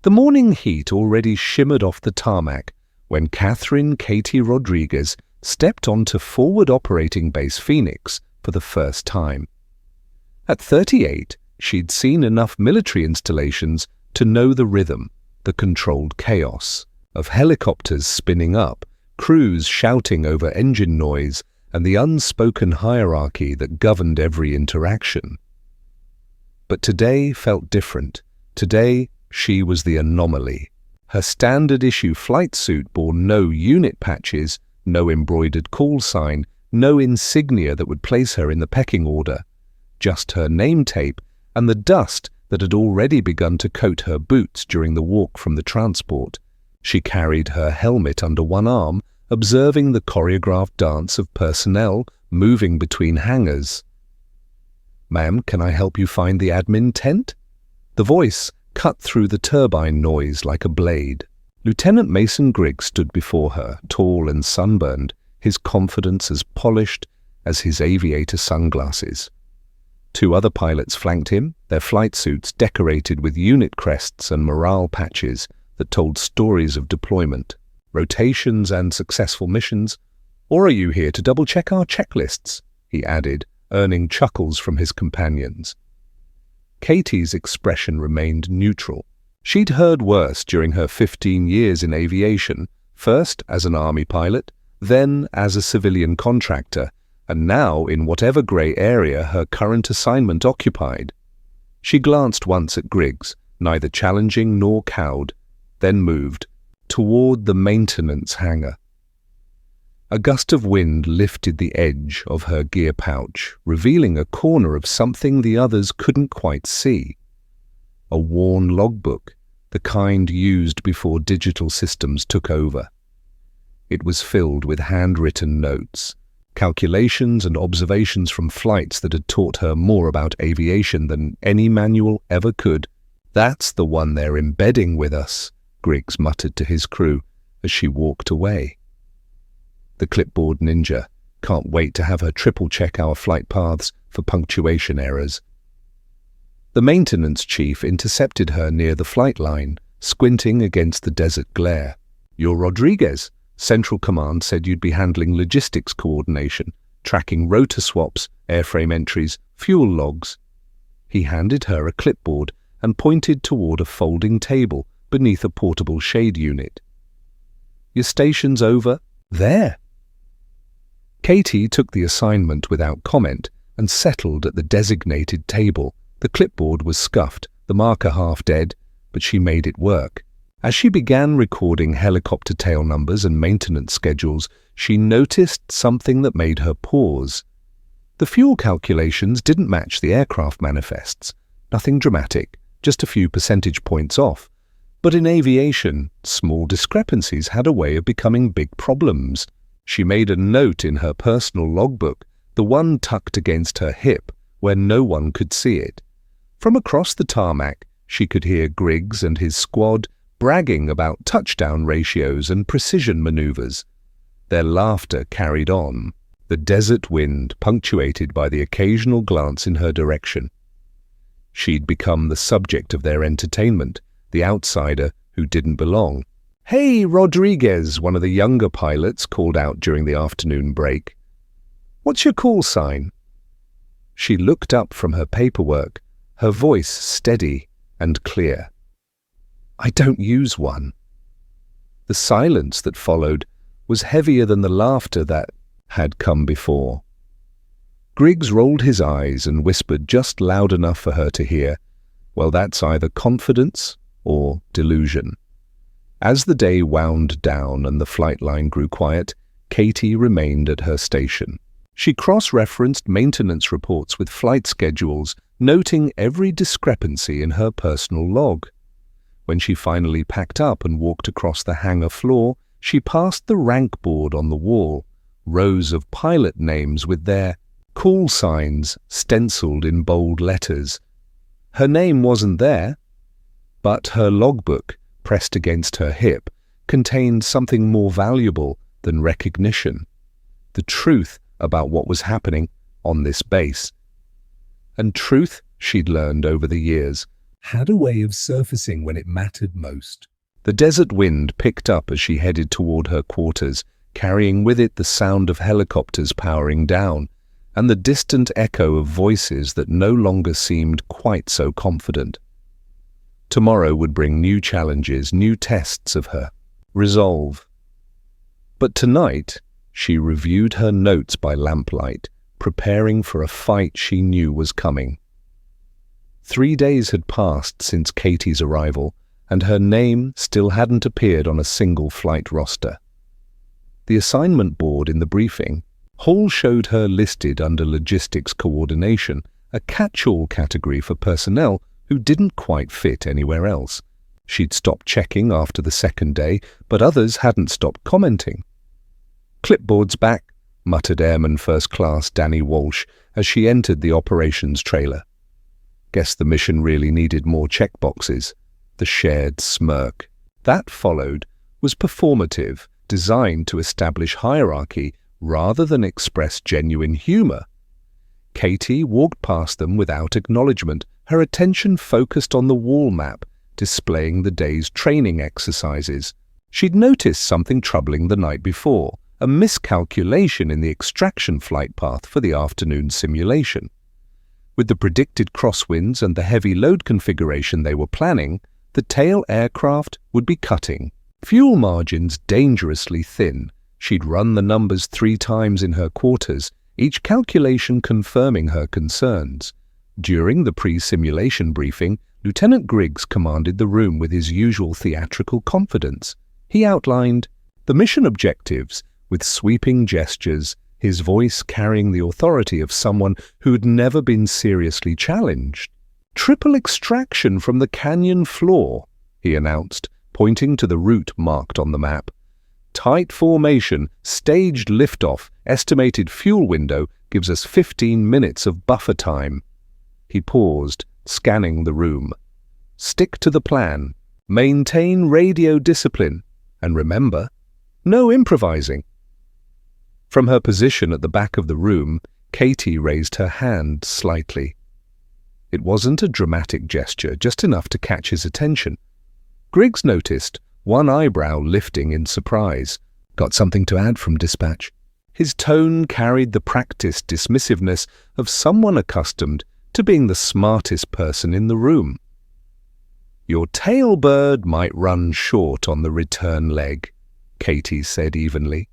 The morning heat already shimmered off the tarmac when Catherine Katie Rodriguez stepped onto Forward Operating Base Phoenix for the first time. At 38, she'd seen enough military installations to know the rhythm, the controlled chaos of helicopters spinning up, crews shouting over engine noise, and the unspoken hierarchy that governed every interaction. But today felt different. Today, she was the anomaly. Her standard-issue flight suit bore no unit patches, no embroidered call sign, no insignia that would place her in the pecking order. Just her name tape and the dust that had already begun to coat her boots during the walk from the transport. She carried her helmet under one arm, observing the choreographed dance of personnel moving between hangars. "Ma'am, can I help you find the admin tent?" The voice cut through the turbine noise like a blade. Lieutenant Mason Griggs stood before her, tall and sunburned, his confidence as polished as his aviator sunglasses. Two other pilots flanked him, their flight suits decorated with unit crests and morale patches that told stories of deployment, rotations and successful missions. "Or are you here to double-check our checklists?" he added, earning chuckles from his companions. Katie's expression remained neutral. She'd heard worse during her 15 years in aviation, first as an Army pilot, then as a civilian contractor, and now in whatever grey area her current assignment occupied. She glanced once at Griggs, neither challenging nor cowed, then moved toward the maintenance hangar. A gust of wind lifted the edge of her gear pouch, revealing a corner of something the others couldn't quite see. A worn logbook, the kind used before digital systems took over. It was filled with handwritten notes, calculations and observations from flights that had taught her more about aviation than any manual ever could. "That's the one they're embedding with us," Griggs muttered to his crew as she walked away. The clipboard ninja can't wait to have her triple-check our flight paths for punctuation errors. The maintenance chief intercepted her near the flight line, squinting against the desert glare. "You're Rodriguez. Central Command said you'd be handling logistics coordination, tracking rotor swaps, airframe entries, fuel logs." He handed her a clipboard and pointed toward a folding table beneath a portable shade unit. "Your station's over there." Katie took the assignment without comment and settled at the designated table. The clipboard was scuffed, the marker half dead, but she made it work. As she began recording helicopter tail numbers and maintenance schedules, she noticed something that made her pause. The fuel calculations didn't match the aircraft manifests. Nothing dramatic, just a few percentage points off. But in aviation, small discrepancies had a way of becoming big problems. She made a note in her personal logbook, the one tucked against her hip, where no one could see it. From across the tarmac, she could hear Griggs and his squad bragging about touchdown ratios and precision maneuvers. Their laughter carried on, the desert wind punctuated by the occasional glance in her direction. She'd become the subject of their entertainment, the outsider who didn't belong. "Hey, Rodriguez," one of the younger pilots called out during the afternoon break. "What's your call sign?" She looked up from her paperwork, her voice steady and clear. "I don't use one." The silence that followed was heavier than the laughter that had come before. Griggs rolled his eyes and whispered just loud enough for her to hear, "Well, that's either confidence or delusion." As the day wound down and the flight line grew quiet, Katie remained at her station. She cross-referenced maintenance reports with flight schedules, noting every discrepancy in her personal log. When she finally packed up and walked across the hangar floor, she passed the rank board on the wall, rows of pilot names with their call signs stenciled in bold letters. Her name wasn't there, but her logbook, pressed against her hip, contained something more valuable than recognition: the truth about what was happening on this base. And truth, she'd learned over the years, had a way of surfacing when it mattered most. The desert wind picked up as she headed toward her quarters, carrying with it the sound of helicopters powering down, and the distant echo of voices that no longer seemed quite so confident. Tomorrow would bring new challenges, new tests of her resolve. But tonight, she reviewed her notes by lamplight, preparing for a fight she knew was coming. 3 days had passed since Katie's arrival, and her name still hadn't appeared on a single flight roster. The assignment board in the briefing, Hall showed her listed under Logistics Coordination, a catch-all category for personnel who didn't quite fit anywhere else. She'd stopped checking after the second day, but others hadn't stopped commenting. "Clipboard's back," muttered Airman First Class Danny Walsh as she entered the operations trailer. Guess the mission really needed more checkboxes. The shared smirk. That followed was performative, designed to establish hierarchy rather than express genuine humor. Katie walked past them without acknowledgement, her attention focused on the wall map, displaying the day's training exercises. She'd noticed something troubling the night before, a miscalculation in the extraction flight path for the afternoon simulation. With the predicted crosswinds and the heavy load configuration they were planning, the tail aircraft would be cutting. Fuel margins dangerously thin. She'd run the numbers 3 times in her quarters, each calculation confirming her concerns. During the pre-simulation briefing, Lieutenant Griggs commanded the room with his usual theatrical confidence. He outlined the mission objectives with sweeping gestures, his voice carrying the authority of someone who'd never been seriously challenged. "Triple extraction from the canyon floor," he announced, pointing to the route marked on the map. "Tight formation, staged liftoff, estimated fuel window gives us 15 minutes of buffer time." He paused, scanning the room. "Stick to the plan, maintain radio discipline, and remember, no improvising." From her position at the back of the room, Katie raised her hand slightly. It wasn't a dramatic gesture, just enough to catch his attention. Griggs noticed, one eyebrow lifting in surprise. "Got something to add from dispatch?" His tone carried the practiced dismissiveness of someone accustomed to being the smartest person in the room. "Your tailbird might run short on the return leg," Katie said evenly.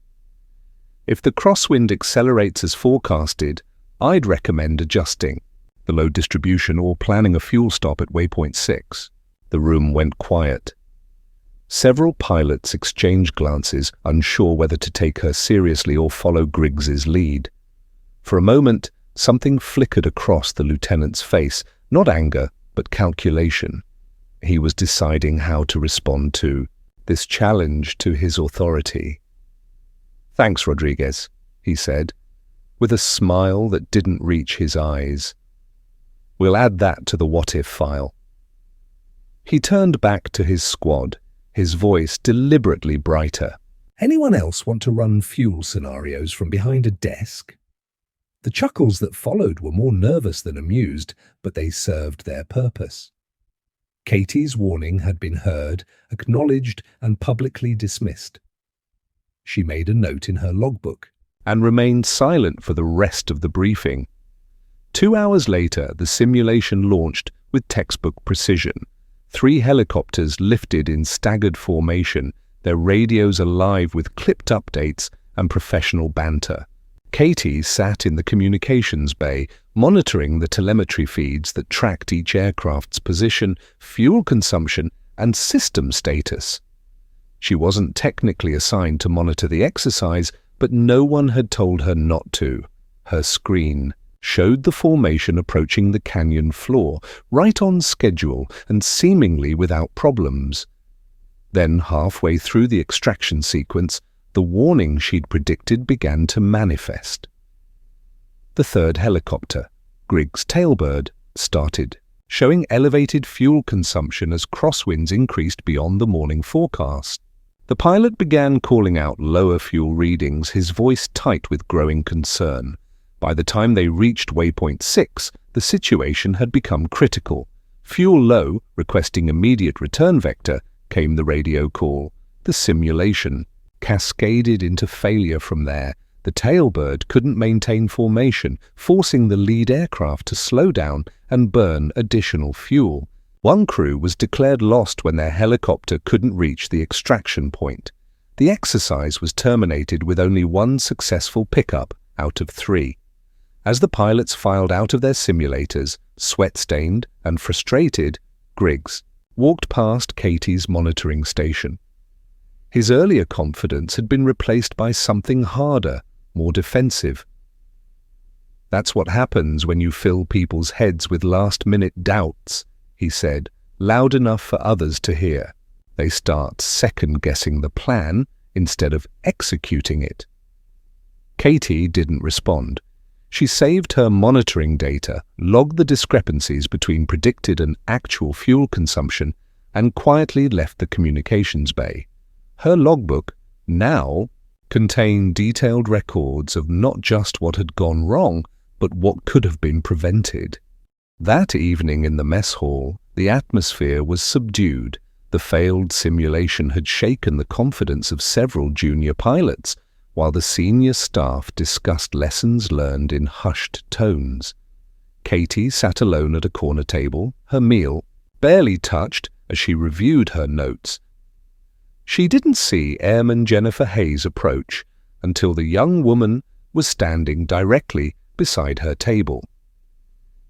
"If the crosswind accelerates as forecasted, I'd recommend adjusting the load distribution or planning a fuel stop at waypoint 6. The room went quiet. Several pilots exchanged glances, unsure whether to take her seriously or follow Griggs's lead. For a moment, something flickered across the lieutenant's face, not anger, but calculation. He was deciding how to respond to this challenge to his authority. "Thanks, Rodriguez," he said, with a smile that didn't reach his eyes. "We'll add that to the what-if file." He turned back to his squad, his voice deliberately brighter. "Anyone else want to run fuel scenarios from behind a desk?" The chuckles that followed were more nervous than amused, but they served their purpose. Katie's warning had been heard, acknowledged, and publicly dismissed. She made a note in her logbook and remained silent for the rest of the briefing. 2 hours later, the simulation launched with textbook precision. 3 helicopters lifted in staggered formation, their radios alive with clipped updates and professional banter. Katie sat in the communications bay, monitoring the telemetry feeds that tracked each aircraft's position, fuel consumption, and system status. She wasn't technically assigned to monitor the exercise, but no one had told her not to. Her screen showed the formation approaching the canyon floor, right on schedule and seemingly without problems. Then, halfway through the extraction sequence, the warning she'd predicted began to manifest. The 3rd helicopter, Griggs' tailbird, started, showing elevated fuel consumption as crosswinds increased beyond the morning forecast. The pilot began calling out lower fuel readings, his voice tight with growing concern. By the time they reached waypoint 6, the situation had become critical. Fuel low, requesting immediate return vector, came the radio call. The simulation cascaded into failure from there. The tailbird couldn't maintain formation, forcing the lead aircraft to slow down and burn additional fuel. One crew was declared lost when their helicopter couldn't reach the extraction point. The exercise was terminated with only one successful pickup out of 3. As the pilots filed out of their simulators, sweat-stained and frustrated, Griggs walked past Katie's monitoring station. His earlier confidence had been replaced by something harder, more defensive. "That's what happens when you fill people's heads with last-minute doubts," he said, loud enough for others to hear. "They start second-guessing the plan instead of executing it." Katie didn't respond. She saved her monitoring data, logged the discrepancies between predicted and actual fuel consumption, and quietly left the communications bay. Her logbook, now, contained detailed records of not just what had gone wrong, but what could have been prevented. That evening in the mess hall, the atmosphere was subdued. The failed simulation had shaken the confidence of several junior pilots, while the senior staff discussed lessons learned in hushed tones. Katie sat alone at a corner table, her meal barely touched as she reviewed her notes. She didn't see Airman Jennifer Hayes approach until the young woman was standing directly beside her table.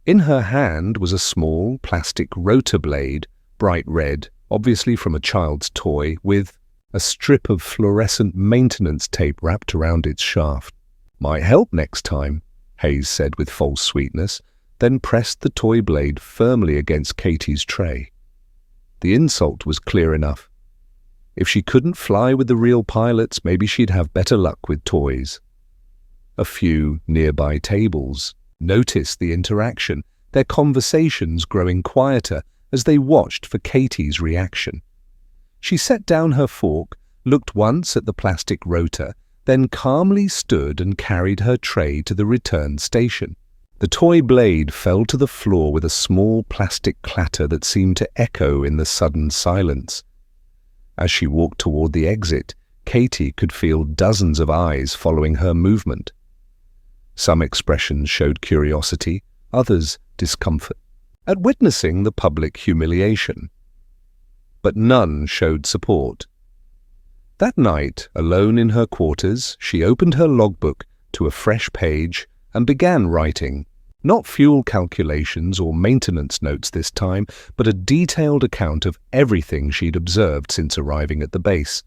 In her hand was a small plastic rotor blade, bright red, obviously from a child's toy, with a strip of fluorescent maintenance tape wrapped around its shaft. "Might help next time," Hayes said with false sweetness, then pressed the toy blade firmly against Katie's tray. The insult was clear enough. If she couldn't fly with the real pilots, maybe she'd have better luck with toys. A few nearby tables noticed the interaction, their conversations growing quieter as they watched for Katie's reaction. She set down her fork, looked once at the plastic rotor, then calmly stood and carried her tray to the return station. The toy blade fell to the floor with a small plastic clatter that seemed to echo in the sudden silence. As she walked toward the exit, Katie could feel dozens of eyes following her movement. Some expressions showed curiosity, others discomfort at witnessing the public humiliation. But none showed support. That night, alone in her quarters, she opened her logbook to a fresh page and began writing, not fuel calculations or maintenance notes this time, but a detailed account of everything she'd observed since arriving at the base.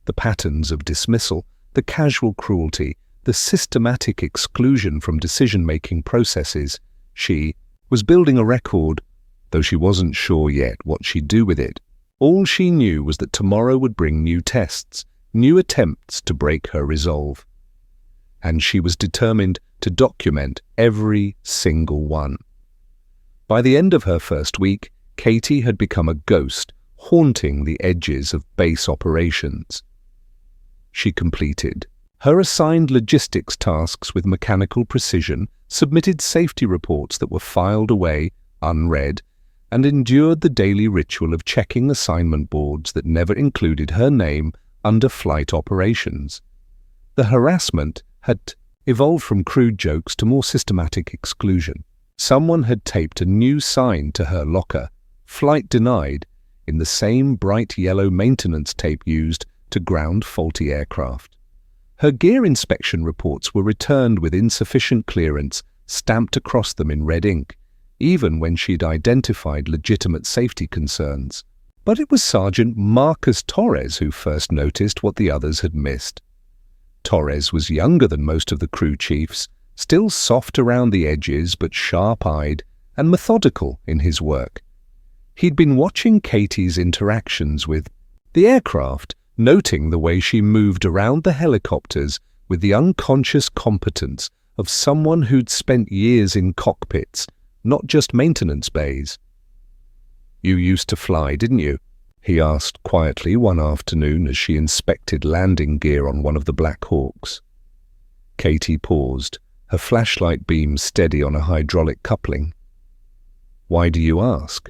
The patterns of dismissal, the casual cruelty, the systematic exclusion from decision-making processes. She was building a record, though she wasn't sure yet what she'd do with it. All she knew was that tomorrow would bring new tests, new attempts to break her resolve. And she was determined to document every single one. By the end of her first week, Katie had become a ghost, haunting the edges of base operations. She completed her assigned logistics tasks with mechanical precision, submitted safety reports that were filed away, unread, and endured the daily ritual of checking assignment boards that never included her name under flight operations. The harassment had evolved from crude jokes to more systematic exclusion. Someone had taped a new sign to her locker, "Flight denied," in the same bright yellow maintenance tape used to ground faulty aircraft. Her gear inspection reports were returned with insufficient clearance stamped across them in red ink, even when she'd identified legitimate safety concerns. But it was Sergeant Marcus Torres who first noticed what the others had missed. Torres was younger than most of the crew chiefs, still soft around the edges but sharp-eyed and methodical in his work. He'd been watching Katie's interactions with the aircraft, noting the way she moved around the helicopters with the unconscious competence of someone who'd spent years in cockpits, not just maintenance bays. "You used to fly, didn't you?" he asked quietly one afternoon as she inspected landing gear on one of the Black Hawks. Katie paused, her flashlight beam steady on a hydraulic coupling. "Why do you ask?"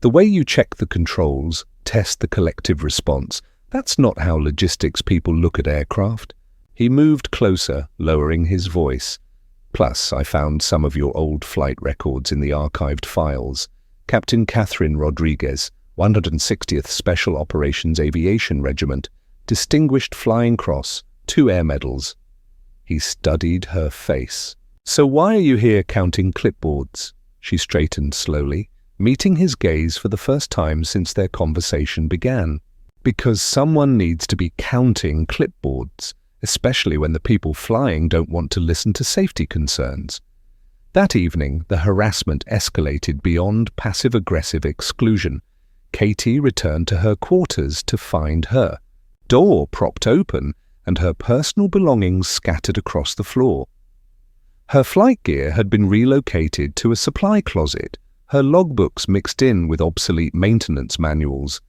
The way you check the controls, test the collective response, that's not how logistics people look at aircraft. He moved closer, lowering his voice. Plus, I found some of your old flight records in the archived files. Captain Catherine Rodriguez, 160th Special Operations Aviation Regiment, Distinguished Flying Cross, 2 air medals. He studied her face. So why are you here counting clipboards? She straightened slowly, meeting his gaze for the first time since their conversation began. Because someone needs to be counting clipboards, especially when the people flying don't want to listen to safety concerns. That evening, the harassment escalated beyond passive-aggressive exclusion. Katie returned to her quarters to find her door propped open and her personal belongings scattered across the floor. Her flight gear had been relocated to a supply closet, her logbooks mixed in with obsolete maintenance manuals.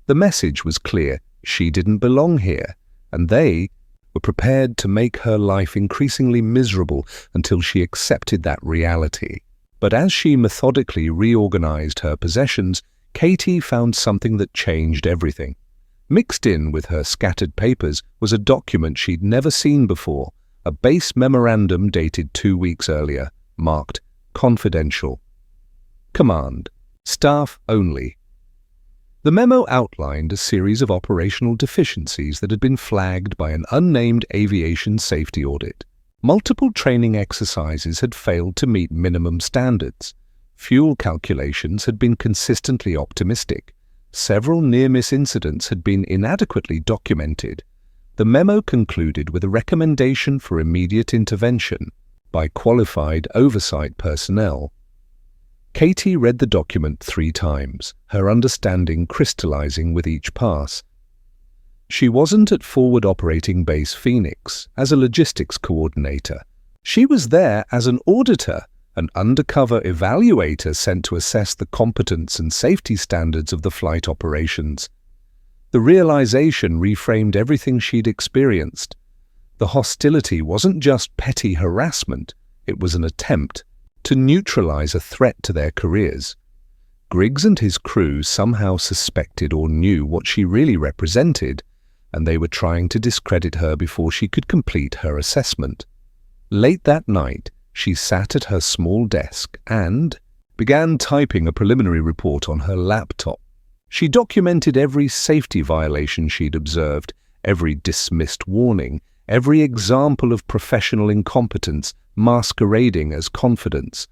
The message was clear: she didn't belong here, and they were prepared to make her life increasingly miserable until she accepted that reality. But as she methodically reorganized her possessions, Katie found something that changed everything. Mixed in with her scattered papers was a document she'd never seen before, a base memorandum dated 2 weeks earlier, marked confidential. Command: staff only. The memo outlined a series of operational deficiencies that had been flagged by an unnamed aviation safety audit. Multiple training exercises had failed to meet minimum standards. Fuel calculations had been consistently optimistic. Several near-miss incidents had been inadequately documented. The memo concluded with a recommendation for immediate intervention by qualified oversight personnel. Katie read the document 3 times, her understanding crystallizing with each pass. She wasn't at Forward Operating Base Phoenix as a logistics coordinator. She was there as an auditor, an undercover evaluator sent to assess the competence and safety standards of the flight operations. The realization reframed everything she'd experienced. The hostility wasn't just petty harassment, it was an attempt to neutralize a threat to their careers. Griggs and his crew somehow suspected or knew what she really represented, and they were trying to discredit her before she could complete her assessment. Late that night, she sat at her small desk and began typing a preliminary report on her laptop. She documented every safety violation she'd observed, every dismissed warning, every example of professional incompetence masquerading as confidence.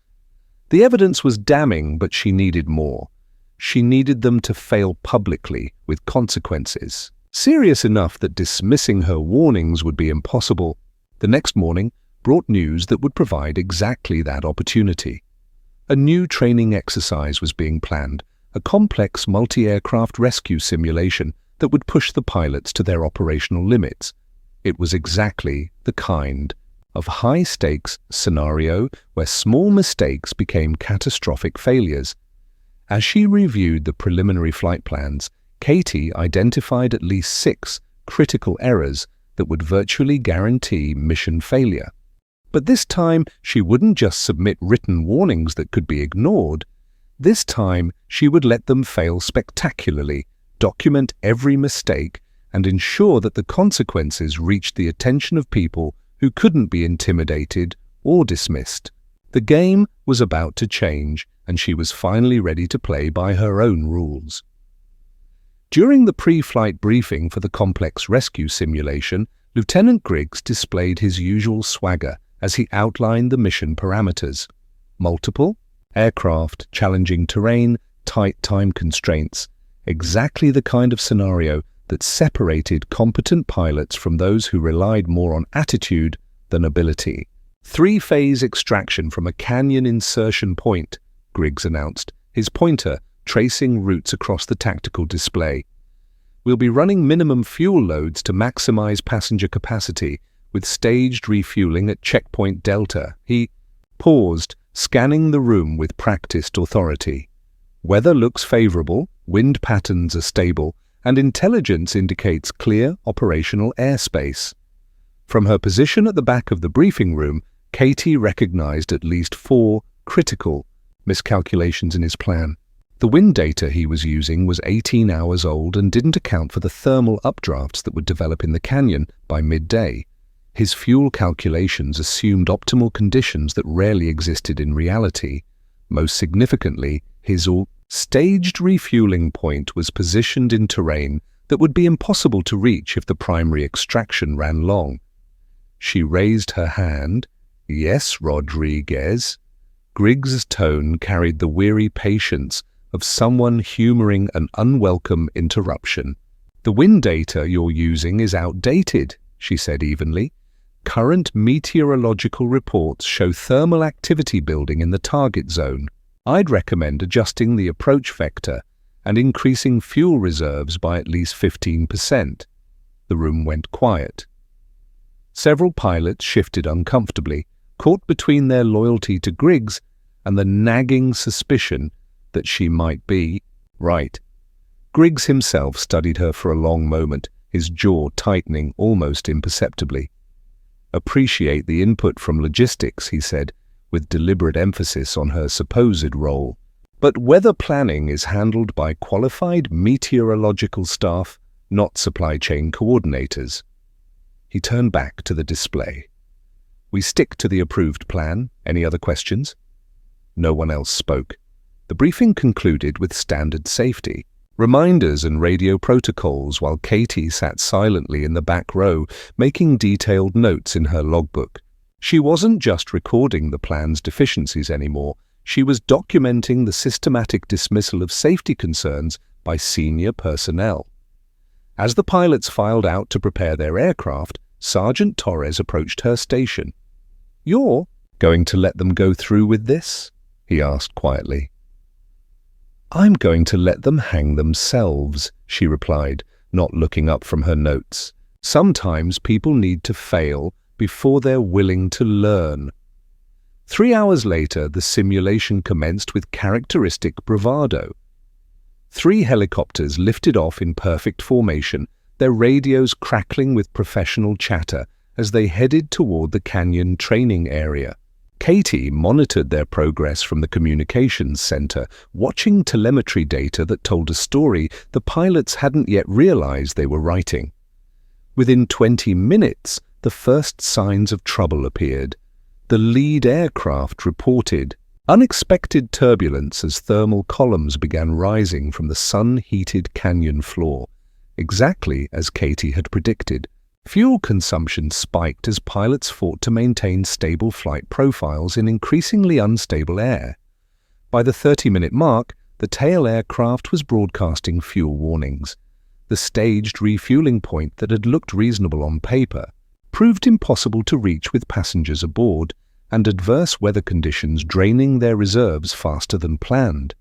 The evidence was damning, but she needed more. She needed them to fail publicly, with consequences serious enough that dismissing her warnings would be impossible. The next morning brought news that would provide exactly that opportunity. A new training exercise was being planned, a complex multi-aircraft rescue simulation that would push the pilots to their operational limits. It was exactly the kind of high-stakes scenario where small mistakes became catastrophic failures. As she reviewed the preliminary flight plans, Katie identified at least 6 critical errors that would virtually guarantee mission failure. But this time, she wouldn't just submit written warnings that could be ignored. This time, she would let them fail spectacularly, document every mistake, and ensure that the consequences reached the attention of people who couldn't be intimidated or dismissed. The game was about to change, and she was finally ready to play by her own rules. During the pre-flight briefing for the complex rescue simulation, Lieutenant Griggs displayed his usual swagger as he outlined the mission parameters. Multiple aircraft, challenging terrain, tight time constraints. Exactly the kind of scenario that separated competent pilots from those who relied more on attitude than ability. 3-phase extraction from a canyon insertion point, Griggs announced, his pointer tracing routes across the tactical display. We'll be running minimum fuel loads to maximize passenger capacity, with staged refueling at Checkpoint Delta. He paused, scanning the room with practiced authority. Weather looks favorable, wind patterns are stable, and intelligence indicates clear operational airspace. From her position at the back of the briefing room, Katie recognized at least 4 critical miscalculations in his plan. The wind data he was using was 18 hours old and didn't account for the thermal updrafts that would develop in the canyon by midday. His fuel calculations assumed optimal conditions that rarely existed in reality. Most significantly, his staged refueling point was positioned in terrain that would be impossible to reach if the primary extraction ran long. She raised her hand. "Yes, Rodriguez." Griggs's tone carried the weary patience of someone humoring an unwelcome interruption. "The wind data you're using is outdated," she said evenly. "Current meteorological reports show thermal activity building in the target zone. I'd recommend adjusting the approach vector and increasing fuel reserves by at least 15%. The room went quiet. Several pilots shifted uncomfortably, caught between their loyalty to Griggs and the nagging suspicion that she might be right. Griggs himself studied her for a long moment, his jaw tightening almost imperceptibly. "Appreciate the input from logistics," he said, with deliberate emphasis on her supposed role. "But weather planning is handled by qualified meteorological staff, not supply chain coordinators." He turned back to the display. "We stick to the approved plan. Any other questions?" No one else spoke. The briefing concluded with standard safety, reminders and radio protocols, while Katie sat silently in the back row, making detailed notes in her logbook. She wasn't just recording the plan's deficiencies anymore. She was documenting the systematic dismissal of safety concerns by senior personnel. As the pilots filed out to prepare their aircraft, Sergeant Torres approached her station. "You're going to let them go through with this?" he asked quietly. "I'm going to let them hang themselves," she replied, not looking up from her notes. "Sometimes people need to fail before they're willing to learn." 3 hours later, the simulation commenced with characteristic bravado. 3 helicopters lifted off in perfect formation, their radios crackling with professional chatter as they headed toward the canyon training area. Katie monitored their progress from the communications center, watching telemetry data that told a story the pilots hadn't yet realized they were writing. Within 20 minutes, the first signs of trouble appeared. The lead aircraft reported unexpected turbulence as thermal columns began rising from the sun-heated canyon floor, exactly as Katie had predicted. Fuel consumption spiked as pilots fought to maintain stable flight profiles in increasingly unstable air. By the 30-minute mark, the tail aircraft was broadcasting fuel warnings. The staged refueling point that had looked reasonable on paper proved impossible to reach with passengers aboard, and adverse weather conditions draining their reserves faster than planned.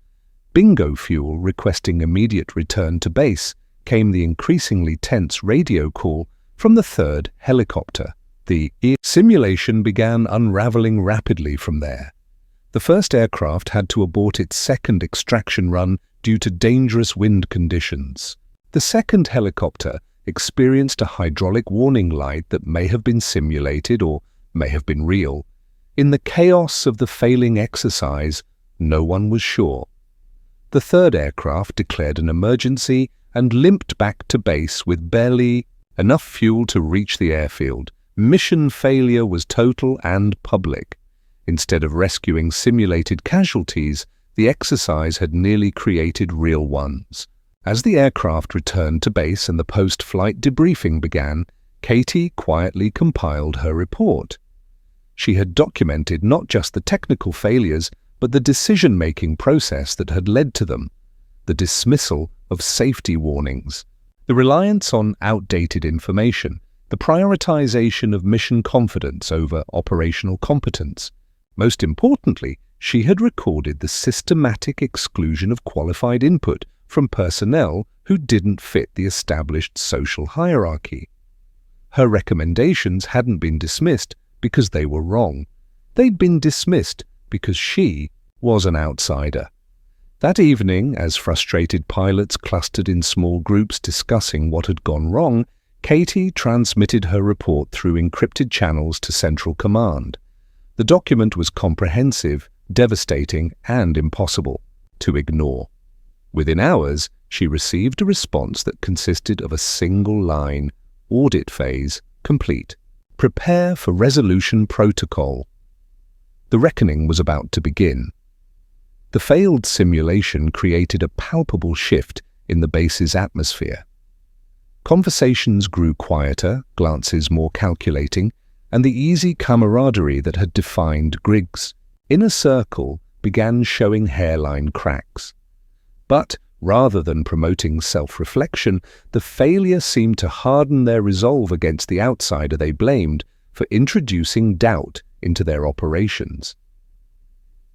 Bingo Fuel requesting immediate return to base came the increasingly tense radio call from the 3rd helicopter. The simulation began unraveling rapidly from there. The first aircraft had to abort its second extraction run due to dangerous wind conditions. The second helicopter experienced a hydraulic warning light that may have been simulated or may have been real. In the chaos of the failing exercise, no one was sure. The third aircraft declared an emergency and limped back to base with barely enough fuel to reach the airfield. Mission failure was total and public. Instead of rescuing simulated casualties, the exercise had nearly created real ones. As the aircraft returned to base and the post-flight debriefing began, Katie quietly compiled her report. She had documented not just the technical failures, but the decision-making process that had led to them, the dismissal of safety warnings, the reliance on outdated information, the prioritization of mission confidence over operational competence. Most importantly, she had recorded the systematic exclusion of qualified input from personnel who didn't fit the established social hierarchy. Her recommendations hadn't been dismissed because they were wrong. They'd been dismissed because she was an outsider. That evening, as frustrated pilots clustered in small groups discussing what had gone wrong, Katie transmitted her report through encrypted channels to Central Command. The document was comprehensive, devastating, and impossible to ignore. Within hours, she received a response that consisted of a single line: audit phase complete. Prepare for resolution protocol. The reckoning was about to begin. The failed simulation created a palpable shift in the base's atmosphere. Conversations grew quieter, glances more calculating, and the easy camaraderie that had defined Griggs' inner circle began showing hairline cracks. But rather than promoting self-reflection, the failure seemed to harden their resolve against the outsider they blamed for introducing doubt into their operations.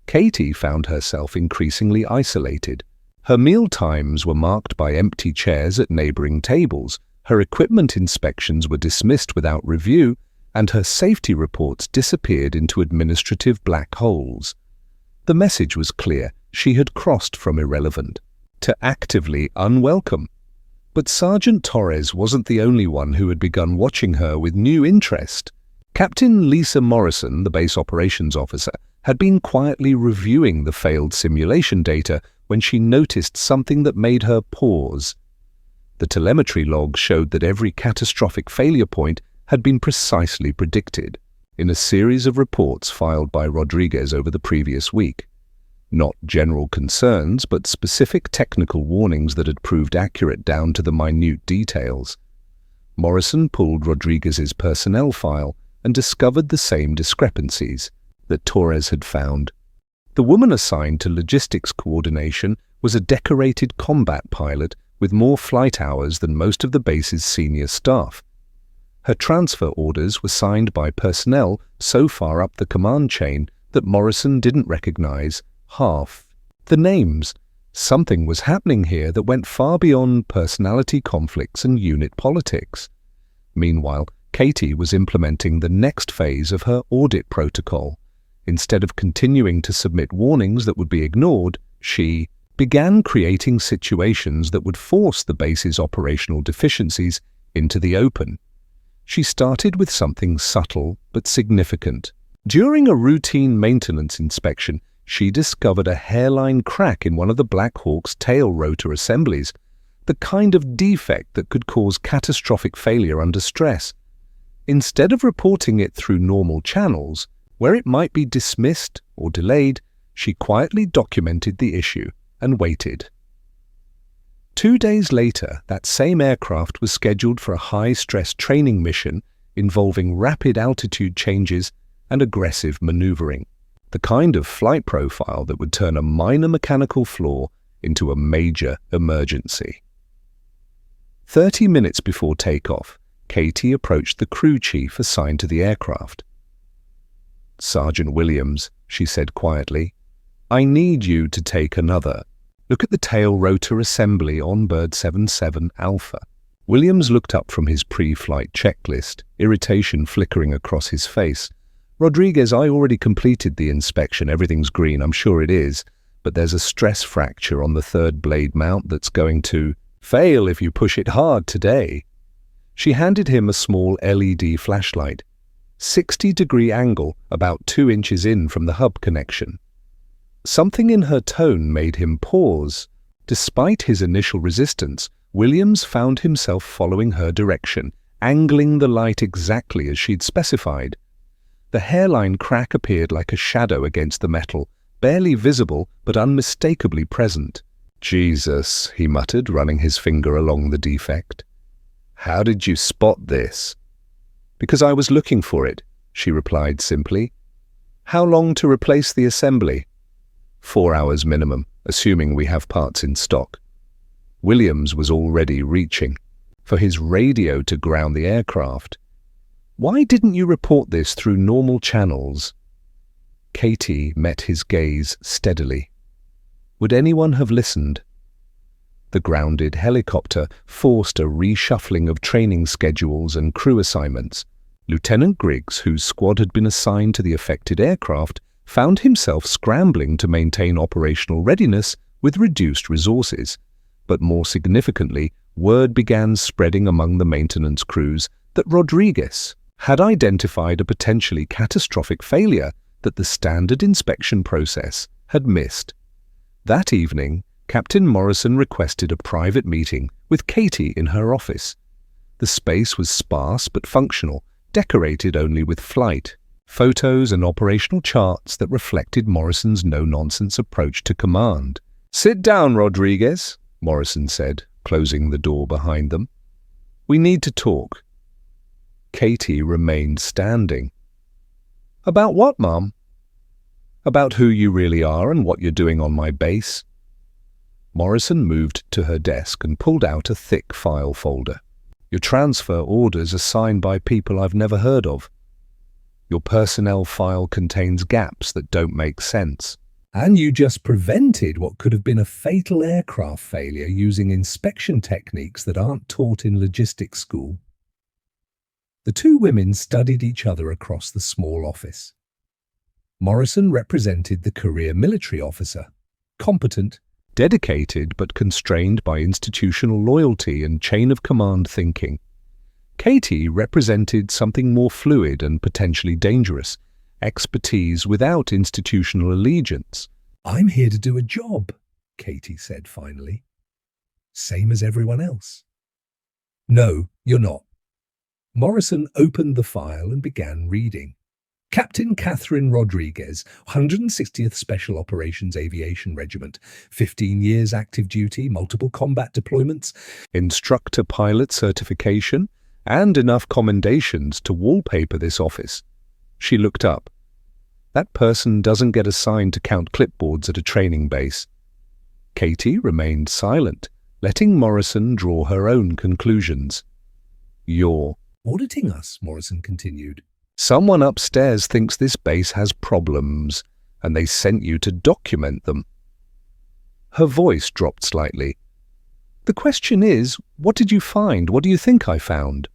Katie found herself increasingly isolated. Her meal times were marked by empty chairs at neighboring tables, her equipment inspections were dismissed without review, and her safety reports disappeared into administrative black holes. The message was clear: she had crossed from irrelevant to actively unwelcome. But Sergeant Torres wasn't the only one who had begun watching her with new interest. Captain Lisa Morrison, the base operations officer, had been quietly reviewing the failed simulation data when she noticed something that made her pause. The telemetry log showed that every catastrophic failure point had been precisely predicted in a series of reports filed by Rodriguez over the previous week. Not general concerns, but specific technical warnings that had proved accurate down to the minute details. Morrison pulled Rodriguez's personnel file and discovered the same discrepancies that Torres had found. The woman assigned to logistics coordination was a decorated combat pilot with more flight hours than most of the base's senior staff. Her transfer orders were signed by personnel so far up the command chain that Morrison didn't recognize half the names. Something was happening here that went far beyond personality conflicts and unit politics. Meanwhile, Katie was implementing the next phase of her audit protocol. Instead of continuing to submit warnings that would be ignored, she began creating situations that would force the base's operational deficiencies into the open. She started with something subtle but significant. During a routine maintenance inspection, she discovered a hairline crack in one of the Black Hawk's tail rotor assemblies, the kind of defect that could cause catastrophic failure under stress. Instead of reporting it through normal channels, where it might be dismissed or delayed, she quietly documented the issue and waited. 2 days later, that same aircraft was scheduled for a high-stress training mission involving rapid altitude changes and aggressive maneuvering, the kind of flight profile that would turn a minor mechanical flaw into a major emergency. 30 minutes before takeoff, Katie approached the crew chief assigned to the aircraft. "Sergeant Williams," she said quietly, "I need you to take another look at the tail rotor assembly on bird 77 Alpha." Williams looked up from his pre-flight checklist, irritation flickering across his face. "Rodriguez, I already completed the inspection. Everything's green, I'm sure it is. But there's a stress fracture on the third blade mount that's going to fail if you push it hard today." She handed him a small LED flashlight. 60-degree angle, about 2 inches in from the hub connection. Something in her tone made him pause. Despite his initial resistance, Williams found himself following her direction, angling the light exactly as she'd specified. The hairline crack appeared like a shadow against the metal, barely visible but unmistakably present. "Jesus," he muttered, running his finger along the defect. "How did you spot this?" "Because I was looking for it," she replied simply. "How long to replace the assembly?" 4 hours minimum, assuming we have parts in stock." Williams was already reaching for his radio to ground the aircraft. "Why didn't you report this through normal channels?" Katie met his gaze steadily. Would anyone have listened? The grounded helicopter forced a reshuffling of training schedules and crew assignments. Lieutenant Griggs, whose squad had been assigned to the affected aircraft, found himself scrambling to maintain operational readiness with reduced resources. But more significantly, word began spreading among the maintenance crews that Rodriguez had identified a potentially catastrophic failure that the standard inspection process had missed. That evening, Captain Morrison requested a private meeting with Katie in her office. The space was sparse but functional, decorated only with flight, photos and operational charts that reflected Morrison's no-nonsense approach to command. "Sit down, Rodriguez," Morrison said, closing the door behind them. "We need to talk." Katie remained standing. "About what, Mom?" "About who you really are and what you're doing on my base." Morrison moved to her desk and pulled out a thick file folder. "Your transfer orders are signed by people I've never heard of. Your personnel file contains gaps that don't make sense. And you just prevented what could have been a fatal aircraft failure using inspection techniques that aren't taught in logistics school." The two women studied each other across the small office. Morrison represented the career military officer, competent, dedicated but constrained by institutional loyalty and chain-of-command thinking. Katie represented something more fluid and potentially dangerous, expertise without institutional allegiance. "I'm here to do a job," Katie said finally. "Same as everyone else." "No, you're not." Morrison opened the file and began reading. "Captain Catherine Rodriguez, 160th Special Operations Aviation Regiment, 15 years active duty, multiple combat deployments, instructor pilot certification, and enough commendations to wallpaper this office." She looked up. "That person doesn't get assigned to count clipboards at a training base." Katie remained silent, letting Morrison draw her own conclusions. "You're auditing us," Morrison continued. "Someone upstairs thinks this base has problems, and they sent you to document them." Her voice dropped slightly. "The question is, what did you find? What do you think I found?"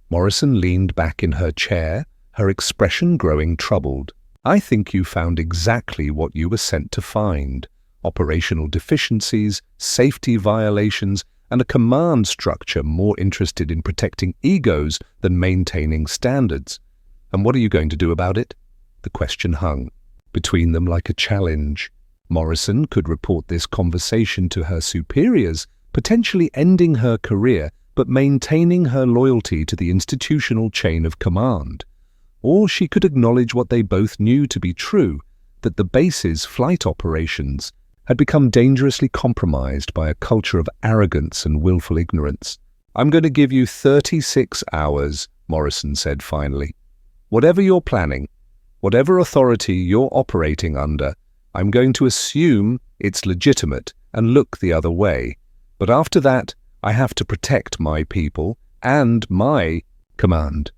Morrison leaned back in her chair, her expression growing troubled. "I think you found exactly what you were sent to find. Operational deficiencies, safety violations, and a command structure more interested in protecting egos than maintaining standards. And what are you going to do about it?" The question hung between them like a challenge. Morrison could report this conversation to her superiors, potentially ending her career, but maintaining her loyalty to the institutional chain of command. Or she could acknowledge what they both knew to be true, that the base's flight operations had become dangerously compromised by a culture of arrogance and willful ignorance. "I'm going to give you 36 hours, Morrison said finally. "Whatever you're planning, whatever authority you're operating under, I'm going to assume it's legitimate and look the other way. But after that, I have to protect my people and my command."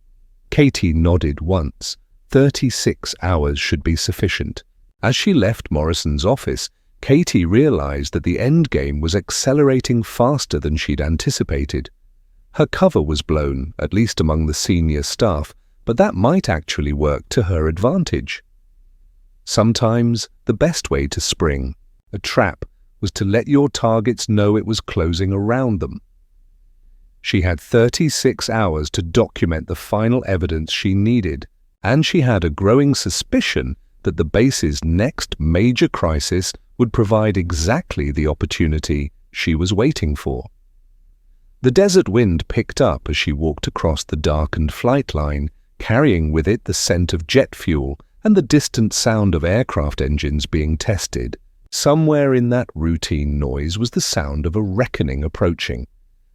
Katie nodded once. 36 hours should be sufficient. As she left Morrison's office, Katie realized that the endgame was accelerating faster than she'd anticipated. Her cover was blown, at least among the senior staff, but that might actually work to her advantage. Sometimes the best way to spring a trap was to let your targets know it was closing around them. She had 36 hours to document the final evidence she needed, and she had a growing suspicion that the base's next major crisis would provide exactly the opportunity she was waiting for. The desert wind picked up as she walked across the darkened flight line, carrying with it the scent of jet fuel and the distant sound of aircraft engines being tested. Somewhere in that routine noise was the sound of a reckoning approaching.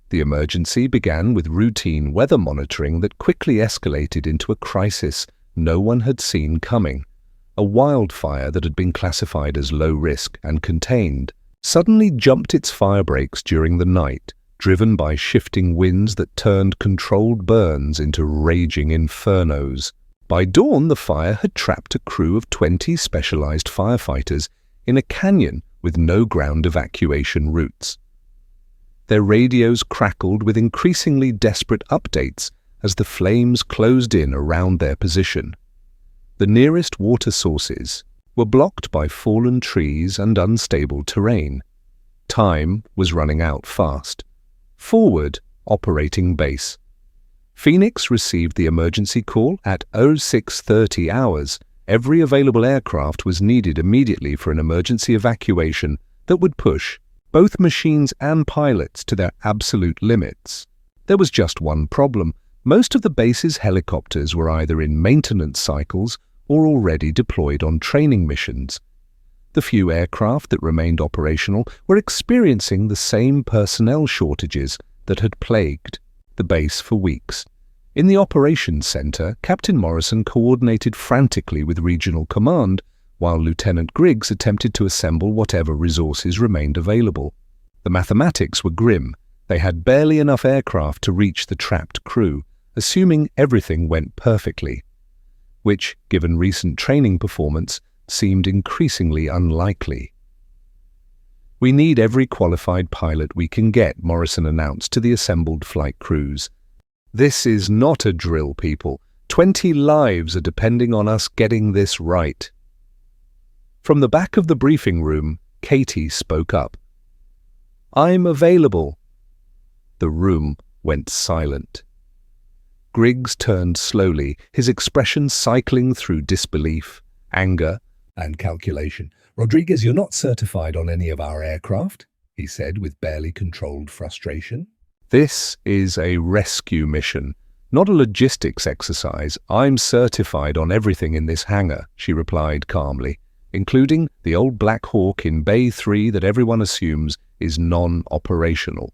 The emergency began with routine weather monitoring that quickly escalated into a crisis no one had seen coming. A wildfire that had been classified as low risk and contained suddenly jumped its fire brakes during the night, driven by shifting winds that turned controlled burns into raging infernos. By dawn, the fire had trapped a crew of 20 specialized firefighters in a canyon with no ground evacuation routes. Their radios crackled with increasingly desperate updates as the flames closed in around their position. The nearest water sources were blocked by fallen trees and unstable terrain. Time was running out fast. Forward, operating base. Phoenix received the emergency call at 0630 hours. Every available aircraft was needed immediately for an emergency evacuation that would push both machines and pilots to their absolute limits. There was just one problem. Most of the base's helicopters were either in maintenance cycles or already deployed on training missions. The few aircraft that remained operational were experiencing the same personnel shortages that had plagued the base for weeks. In the operations center, Captain Morrison coordinated frantically with regional command, while Lieutenant Griggs attempted to assemble whatever resources remained available. The mathematics were grim. They had barely enough aircraft to reach the trapped crew, assuming everything went perfectly, which, given recent training performance, seemed increasingly unlikely. "We need every qualified pilot we can get," Morrison announced to the assembled flight crews. "This is not a drill, people. 20 lives are depending on us getting this right." From the back of the briefing room, Katie spoke up. "I'm available." The room went silent. Griggs turned slowly, his expression cycling through disbelief, anger, and calculation. "Rodriguez, you're not certified on any of our aircraft," he said with barely controlled frustration. "This is a rescue mission, not a logistics exercise. I'm certified on everything in this hangar," she replied calmly, including the old Black Hawk in Bay 3 that everyone assumes is non-operational.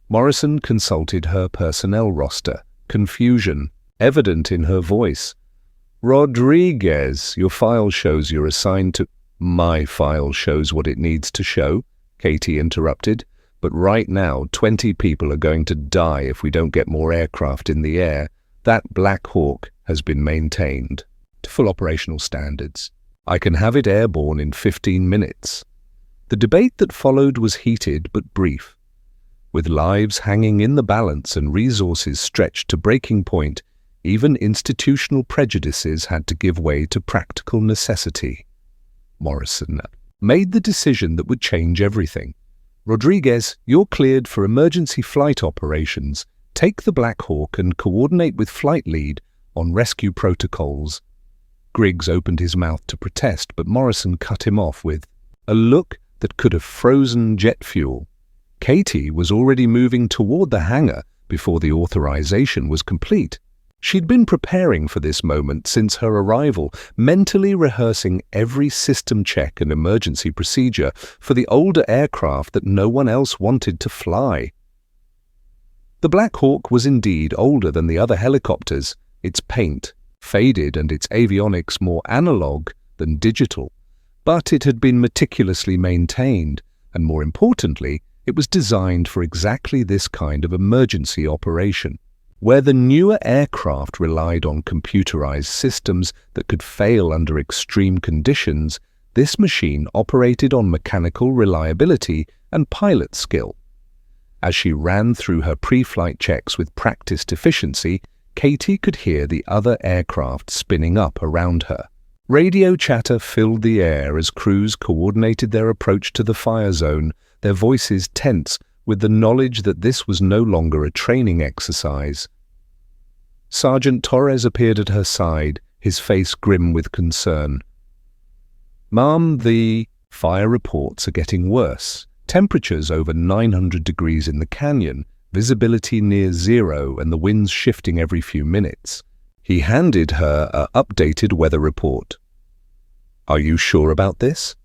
Morrison consulted her personnel roster, confusion evident in her voice. "Rodriguez, your file shows you're assigned to—" "My file shows what it needs to show," Katie interrupted. "But right now, 20 people are going to die if we don't get more aircraft in the air. That Black Hawk has been maintained to full operational standards. I can have it airborne in 15 minutes. The debate that followed was heated but brief. With lives hanging in the balance and resources stretched to breaking point, even institutional prejudices had to give way to practical necessity. Morrison made the decision that would change everything. "Rodriguez, you're cleared for emergency flight operations. Take the Black Hawk and coordinate with Flight Lead on rescue protocols." Griggs opened his mouth to protest, but Morrison cut him off with a look that could have frozen jet fuel. Katie was already moving toward the hangar before the authorization was complete. She'd been preparing for this moment since her arrival, mentally rehearsing every system check and emergency procedure for the older aircraft that no one else wanted to fly. The Black Hawk was indeed older than the other helicopters, its paint faded and its avionics more analog than digital, but it had been meticulously maintained, and more importantly, it was designed for exactly this kind of emergency operation. Where the newer aircraft relied on computerized systems that could fail under extreme conditions, this machine operated on mechanical reliability and pilot skill. As she ran through her pre-flight checks with practiced efficiency, Katie could hear the other aircraft spinning up around her. Radio chatter filled the air as crews coordinated their approach to the fire zone, their voices tense with the knowledge that this was no longer a training exercise. Sergeant Torres appeared at her side, his face grim with concern. "Ma'am, the fire reports are getting worse. Temperatures over 900 degrees in the canyon, visibility near zero, and the winds shifting every few minutes." He handed her an updated weather report. "Are you sure about this?"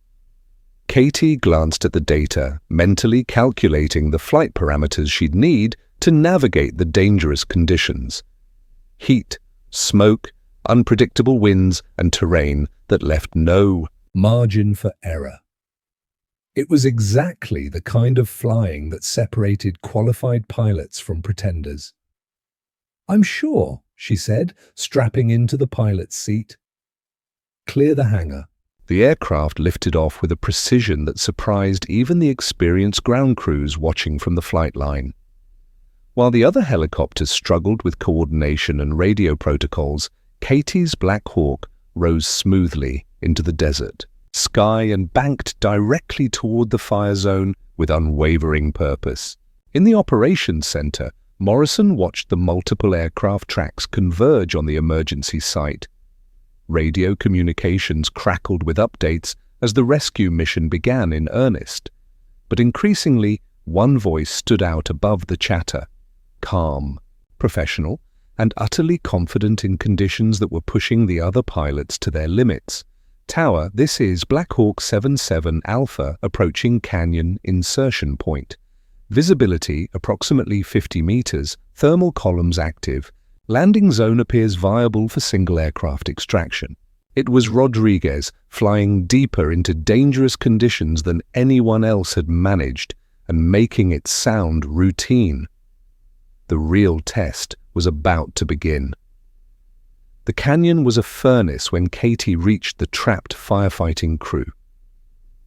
Katie glanced at the data, mentally calculating the flight parameters she'd need to navigate the dangerous conditions. Heat, smoke, unpredictable winds, and terrain that left no margin for error. It was exactly the kind of flying that separated qualified pilots from pretenders. "I'm sure," she said, strapping into the pilot's seat. "Clear the hangar." The aircraft lifted off with a precision that surprised even the experienced ground crews watching from the flight line. While the other helicopters struggled with coordination and radio protocols, Katie's Black Hawk rose smoothly into the desert sky and banked directly toward the fire zone with unwavering purpose. In the operations center, Morrison watched the multiple aircraft tracks converge on the emergency site. Radio communications crackled with updates as the rescue mission began in earnest. But increasingly, one voice stood out above the chatter: calm, professional, and utterly confident in conditions that were pushing the other pilots to their limits. Tower, this is Black Hawk 77 Alpha approaching canyon insertion point. Visibility approximately 50 meters, thermal columns active. Landing zone appears viable for single aircraft extraction. It was Rodriguez, flying deeper into dangerous conditions than anyone else had managed, and making it sound routine. The real test was about to begin. The canyon was a furnace when Katie reached the trapped firefighting crew.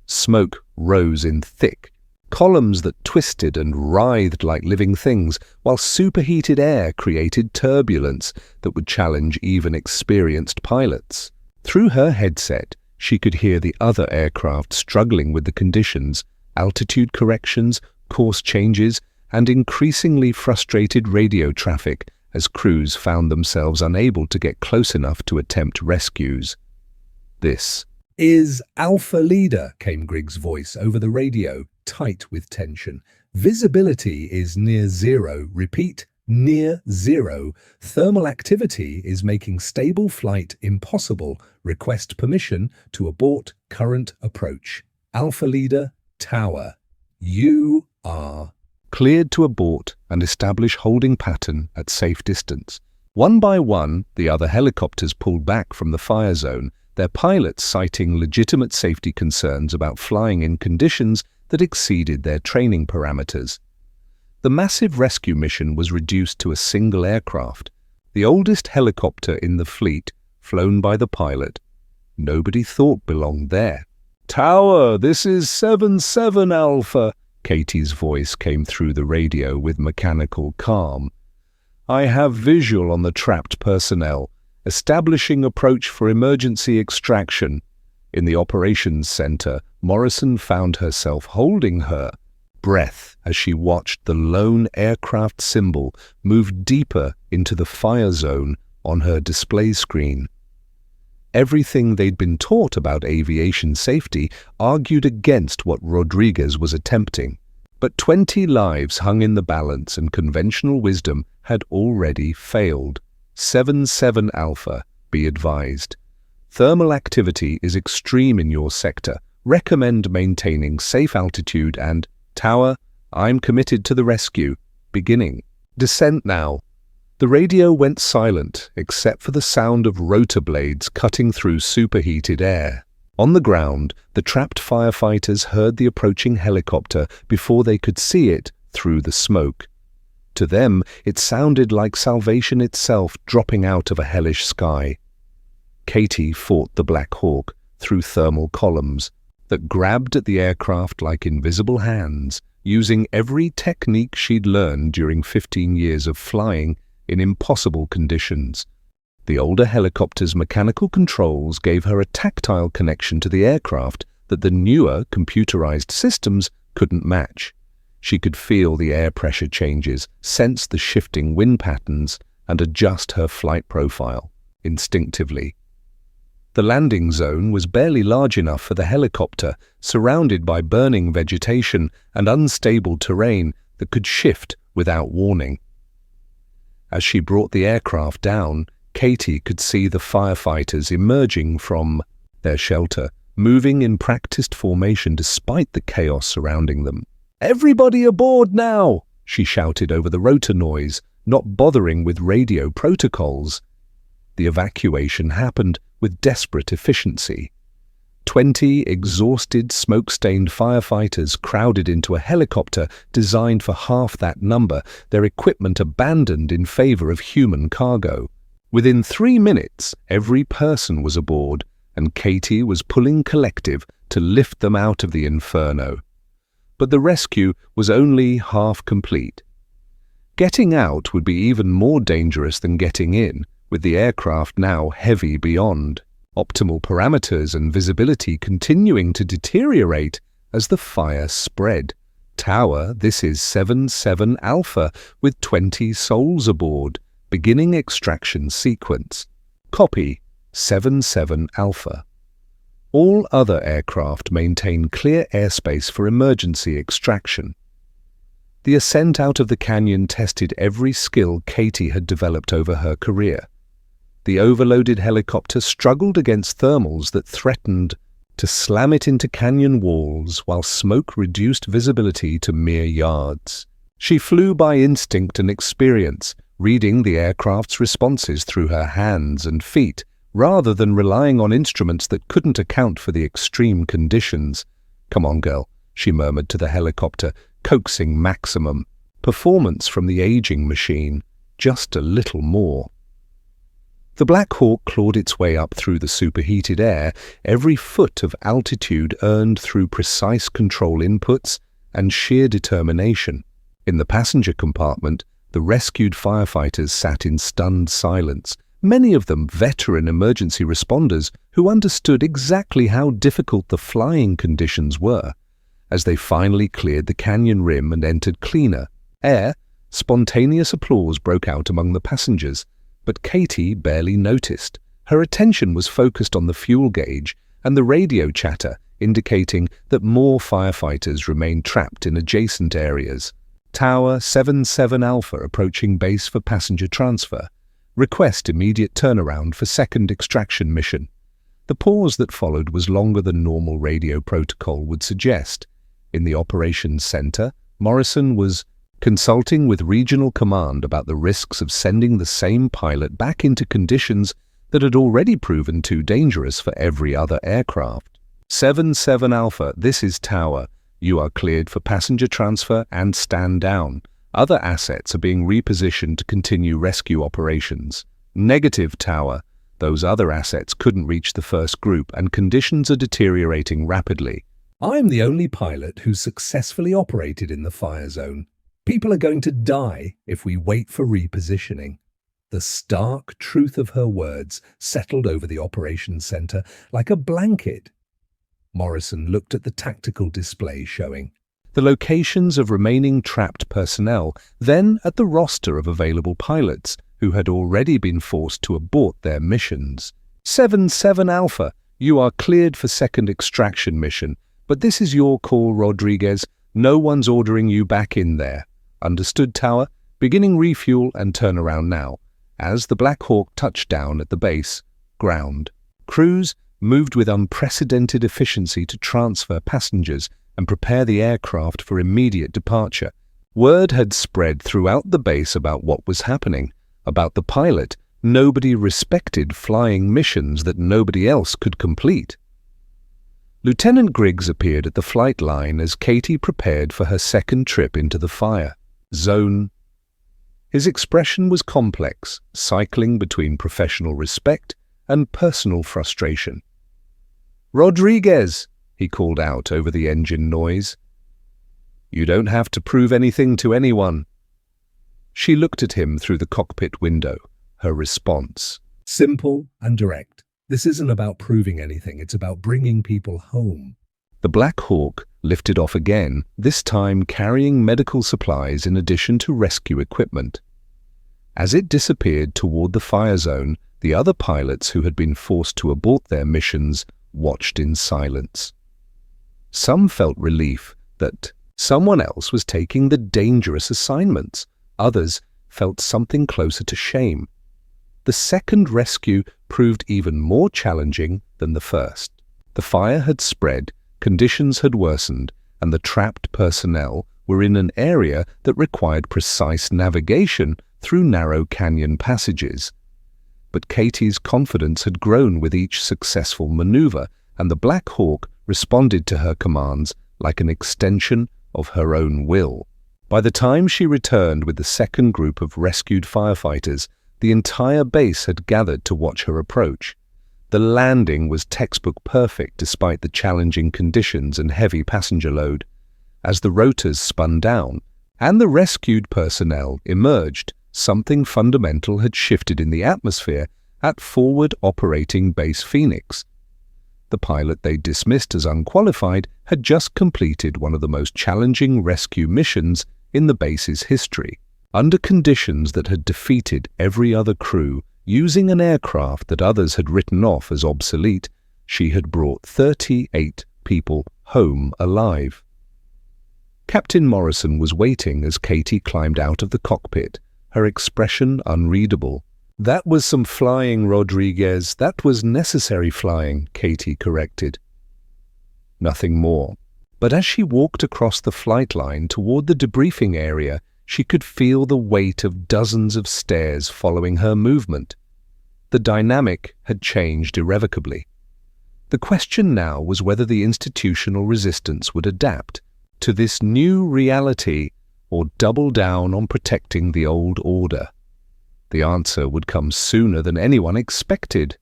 Smoke rose in thick columns that twisted and writhed like living things, while superheated air created turbulence that would challenge even experienced pilots. Through her headset, she could hear the other aircraft struggling with the conditions, altitude corrections, course changes, and increasingly frustrated radio traffic as crews found themselves unable to get close enough to attempt rescues. "This is Alpha Leader," came Griggs' voice over the radio, tight with tension. "Visibility is near zero. Repeat, near zero. Thermal activity is making stable flight impossible. Request permission to abort current approach. Alpha Leader, Tower. You are cleared to abort and establish holding pattern at safe distance." One by one, the other helicopters pulled back from the fire zone, their pilots citing legitimate safety concerns about flying in conditions that exceeded their training parameters. The massive rescue mission was reduced to a single aircraft, the oldest helicopter in the fleet, flown by the pilot. Nobody thought belonged there. "Tower, this is 77 Alpha," Katie's voice came through the radio with mechanical calm. "I have visual on the trapped personnel, establishing approach for emergency extraction." In the operations center, Morrison found herself holding her breath as she watched the lone aircraft symbol move deeper into the fire zone on her display screen. Everything they'd been taught about aviation safety argued against what Rodriguez was attempting. But 20 lives hung in the balance, and conventional wisdom had already failed. 77 Alpha, be advised. Thermal activity is extreme in your sector. Recommend maintaining safe altitude and, Tower, I'm committed to the rescue. Beginning. Descent now. The radio went silent, except for the sound of rotor blades cutting through superheated air. On the ground, the trapped firefighters heard the approaching helicopter before they could see it through the smoke. To them, it sounded like salvation itself dropping out of a hellish sky. Katie fought the Black Hawk through thermal columns that grabbed at the aircraft like invisible hands, using every technique she'd learned during 15 years of flying in impossible conditions. The older helicopter's mechanical controls gave her a tactile connection to the aircraft that the newer computerized systems couldn't match. She could feel the air pressure changes, sense the shifting wind patterns, and adjust her flight profile instinctively. The landing zone was barely large enough for the helicopter, surrounded by burning vegetation and unstable terrain that could shift without warning. As she brought the aircraft down, Katie could see the firefighters emerging from their shelter, moving in practiced formation despite the chaos surrounding them. "Everybody aboard now!" she shouted over the rotor noise, not bothering with radio protocols. The evacuation happened with desperate efficiency. 20 exhausted, smoke-stained firefighters crowded into a helicopter designed for half that number, their equipment abandoned in favor of human cargo. Within 3 minutes, every person was aboard, and Katie was pulling collective to lift them out of the inferno. But the rescue was only half complete. Getting out would be even more dangerous than getting in, with the aircraft now heavy beyond. Optimal parameters and visibility continuing to deteriorate as the fire spread. Tower, this is 77 Alpha with 20 souls aboard. Beginning extraction sequence. Copy 77 Alpha. All other aircraft maintained clear airspace for emergency extraction. The ascent out of the canyon tested every skill Katie had developed over her career. The overloaded helicopter struggled against thermals that threatened to slam it into canyon walls while smoke reduced visibility to mere yards. She flew by instinct and experience, reading the aircraft's responses through her hands and feet, rather than relying on instruments that couldn't account for the extreme conditions. "Come on, girl," she murmured to the helicopter, coaxing maximum performance from the aging machine, just a little more. The Black Hawk clawed its way up through the superheated air, every foot of altitude earned through precise control inputs and sheer determination. In the passenger compartment, the rescued firefighters sat in stunned silence, many of them veteran emergency responders who understood exactly how difficult the flying conditions were. As they finally cleared the canyon rim and entered cleaner air, spontaneous applause broke out among the passengers, but Katie barely noticed. Her attention was focused on the fuel gauge and the radio chatter indicating that more firefighters remained trapped in adjacent areas. Tower 77 Alpha approaching base for passenger transfer. Request immediate turnaround for second extraction mission. The pause that followed was longer than normal radio protocol would suggest. In the operations center, Morrison was consulting with regional command about the risks of sending the same pilot back into conditions that had already proven too dangerous for every other aircraft. 77 Alpha, this is Tower. You are cleared for passenger transfer and stand down. Other assets are being repositioned to continue rescue operations. Negative, Tower. Those other assets couldn't reach the first group and conditions are deteriorating rapidly. I'm the only pilot who's successfully operated in the fire zone. People are going to die if we wait for repositioning. The stark truth of her words settled over the operations center like a blanket. Morrison looked at the tactical display showing the locations of remaining trapped personnel, then at the roster of available pilots who had already been forced to abort their missions. 77 Alpha, you are cleared for second extraction mission, but this is your call, Rodriguez. No one's ordering you back in there. Understood, Tower? Beginning refuel and turn around now. As the Black Hawk touched down at the base, ground. Crews moved with unprecedented efficiency to transfer passengers and prepare the aircraft for immediate departure. Word had spread throughout the base about what was happening. About the pilot, nobody respected flying missions that nobody else could complete. Lieutenant Griggs appeared at the flight line as Katie prepared for her second trip into the fire zone. His expression was complex, cycling between professional respect and personal frustration. "Rodriguez!" he called out over the engine noise. "You don't have to prove anything to anyone." She looked at him through the cockpit window, her response simple and direct. "This isn't about proving anything, it's about bringing people home." The Black Hawk lifted off again, this time carrying medical supplies in addition to rescue equipment. As it disappeared toward the fire zone, the other pilots who had been forced to abort their missions watched in silence. Some felt relief that someone else was taking the dangerous assignments. Others felt something closer to shame. The second rescue proved even more challenging than the first. The fire had spread, conditions had worsened, and the trapped personnel were in an area that required precise navigation through narrow canyon passages. But Katie's confidence had grown with each successful maneuver, and the Black Hawk responded to her commands like an extension of her own will. By the time she returned with the second group of rescued firefighters, the entire base had gathered to watch her approach. The landing was textbook perfect despite the challenging conditions and heavy passenger load. As the rotors spun down and the rescued personnel emerged, something fundamental had shifted in the atmosphere at forward operating Base Phoenix. The pilot they dismissed as unqualified had just completed one of the most challenging rescue missions in the base's history. Under conditions that had defeated every other crew, using an aircraft that others had written off as obsolete, she had brought 38 people home alive. Captain Morrison was waiting as Katie climbed out of the cockpit, her expression unreadable. "That was some flying, Rodriguez. That was necessary flying," Katie corrected. Nothing more. But as she walked across the flight line toward the debriefing area, she could feel the weight of dozens of stares following her movement. The dynamic had changed irrevocably. The question now was whether the institutional resistance would adapt to this new reality or double down on protecting the old order. The answer would come sooner than anyone expected.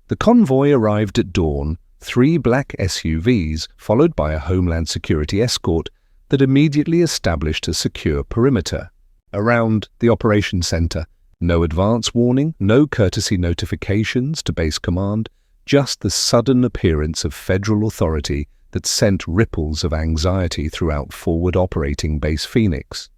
The convoy arrived at dawn, 3 black SUVs, followed by a Homeland Security escort that immediately established a secure perimeter. Around the operations center, no advance warning, no courtesy notifications to base command, just the sudden appearance of federal authority that sent ripples of anxiety throughout forward operating base Phoenix.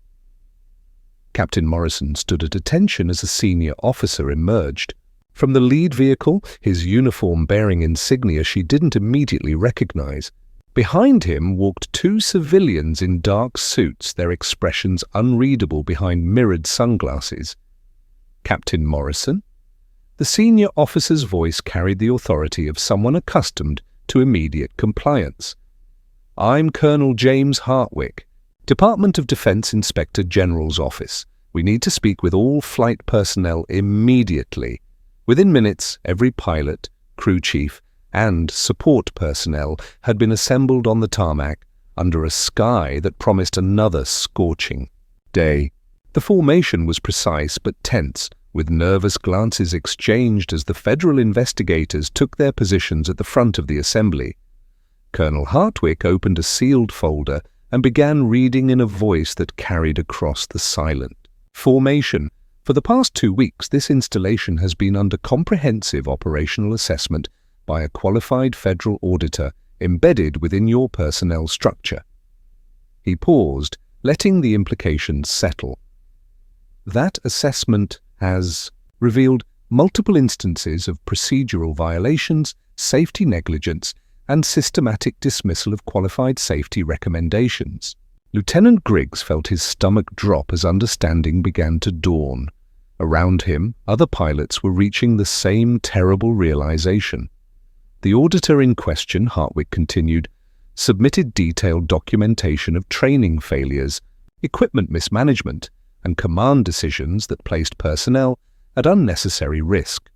Captain Morrison stood at attention as a senior officer emerged. From the lead vehicle, his uniform bearing insignia she didn't immediately recognize. Behind him walked 2 civilians in dark suits, their expressions unreadable behind mirrored sunglasses. "Captain Morrison?" The senior officer's voice carried the authority of someone accustomed to immediate compliance. "I'm Colonel James Hartwick, Department of Defense Inspector General's Office. We need to speak with all flight personnel immediately." Within minutes, every pilot, crew chief, and support personnel had been assembled on the tarmac under a sky that promised another scorching day. The formation was precise but tense, with nervous glances exchanged as the federal investigators took their positions at the front of the assembly. Colonel Hartwick opened a sealed folder and began reading in a voice that carried across the silent. "Formation. For the past 2 weeks, this installation has been under comprehensive operational assessment by a qualified federal auditor embedded within your personnel structure." He paused, letting the implications settle. "That assessment has revealed multiple instances of procedural violations, safety negligence, and systematic dismissal of qualified safety recommendations." Lieutenant Griggs felt his stomach drop as understanding began to dawn. Around him, other pilots were reaching the same terrible realization. The auditor in question, Hartwick continued, submitted detailed documentation of training failures, equipment mismanagement, and command decisions that placed personnel at unnecessary risk.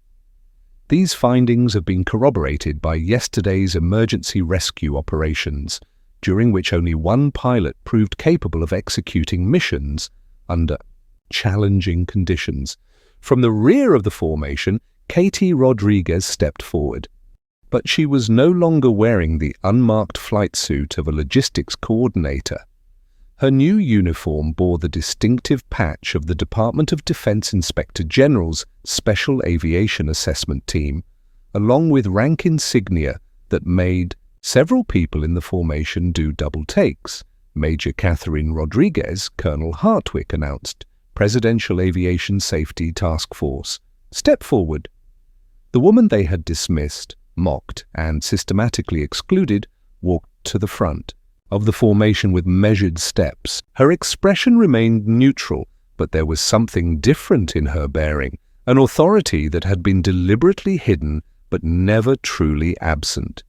These findings have been corroborated by yesterday's emergency rescue operations, during which only 1 pilot proved capable of executing missions under challenging conditions. From the rear of the formation, Katie Rodriguez stepped forward. But she was no longer wearing the unmarked flight suit of a logistics coordinator. Her new uniform bore the distinctive patch of the Department of Defense Inspector General's Special Aviation Assessment Team, along with rank insignia that made several people in the formation do double takes. Major Catherine Rodriguez, Colonel Hartwick announced, Presidential Aviation Safety Task Force. "Step forward." The woman they had dismissed, mocked, and systematically excluded walked to the front of the formation with measured steps. Her expression remained neutral, but there was something different in her bearing, an authority that had been deliberately hidden but never truly absent.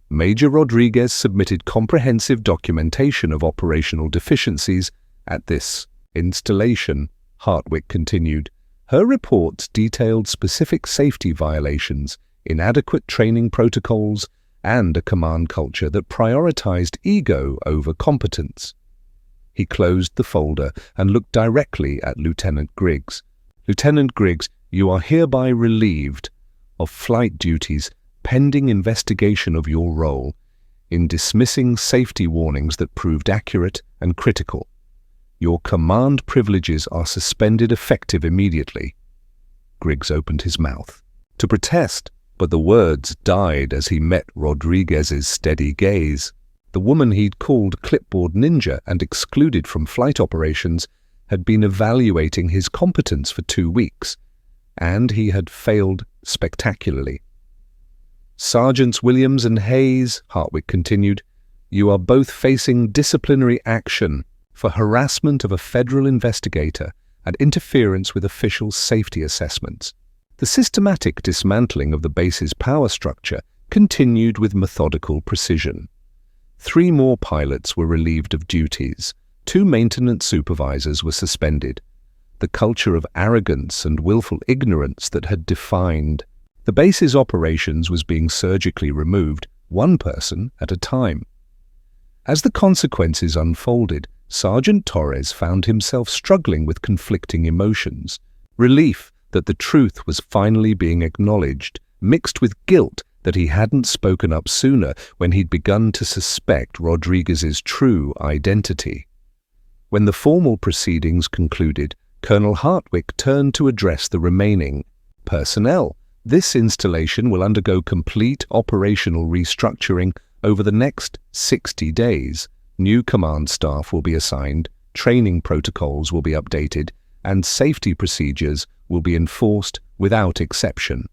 Major Rodriguez submitted comprehensive documentation of operational deficiencies at this installation, Hartwick continued. Her reports detailed specific safety violations, inadequate training protocols, and a command culture that prioritized ego over competence. He closed the folder and looked directly at Lieutenant Griggs. "Lieutenant Griggs, you are hereby relieved of flight duties pending investigation of your role in dismissing safety warnings that proved accurate and critical. Your command privileges are suspended effective immediately." Griggs opened his mouth to protest, but the words died as he met Rodriguez's steady gaze. The woman he'd called clipboard ninja and excluded from flight operations had been evaluating his competence for 2 weeks, and he had failed spectacularly. Sergeants Williams and Hayes, Hartwick continued, you are both facing disciplinary action for harassment of a federal investigator and interference with official safety assessments. The systematic dismantling of the base's power structure continued with methodical precision. 3 more pilots were relieved of duties. 2 maintenance supervisors were suspended. The culture of arrogance and willful ignorance that had defined the base's operations was being surgically removed, 1 person at a time. As the consequences unfolded, Sergeant Torres found himself struggling with conflicting emotions. Relief that the truth was finally being acknowledged, mixed with guilt that he hadn't spoken up sooner when he'd begun to suspect Rodriguez's true identity. When the formal proceedings concluded, Colonel Hartwick turned to address the remaining personnel. This installation will undergo complete operational restructuring over the next 60 days. New command staff will be assigned, training protocols will be updated, and safety procedures will be enforced without exception.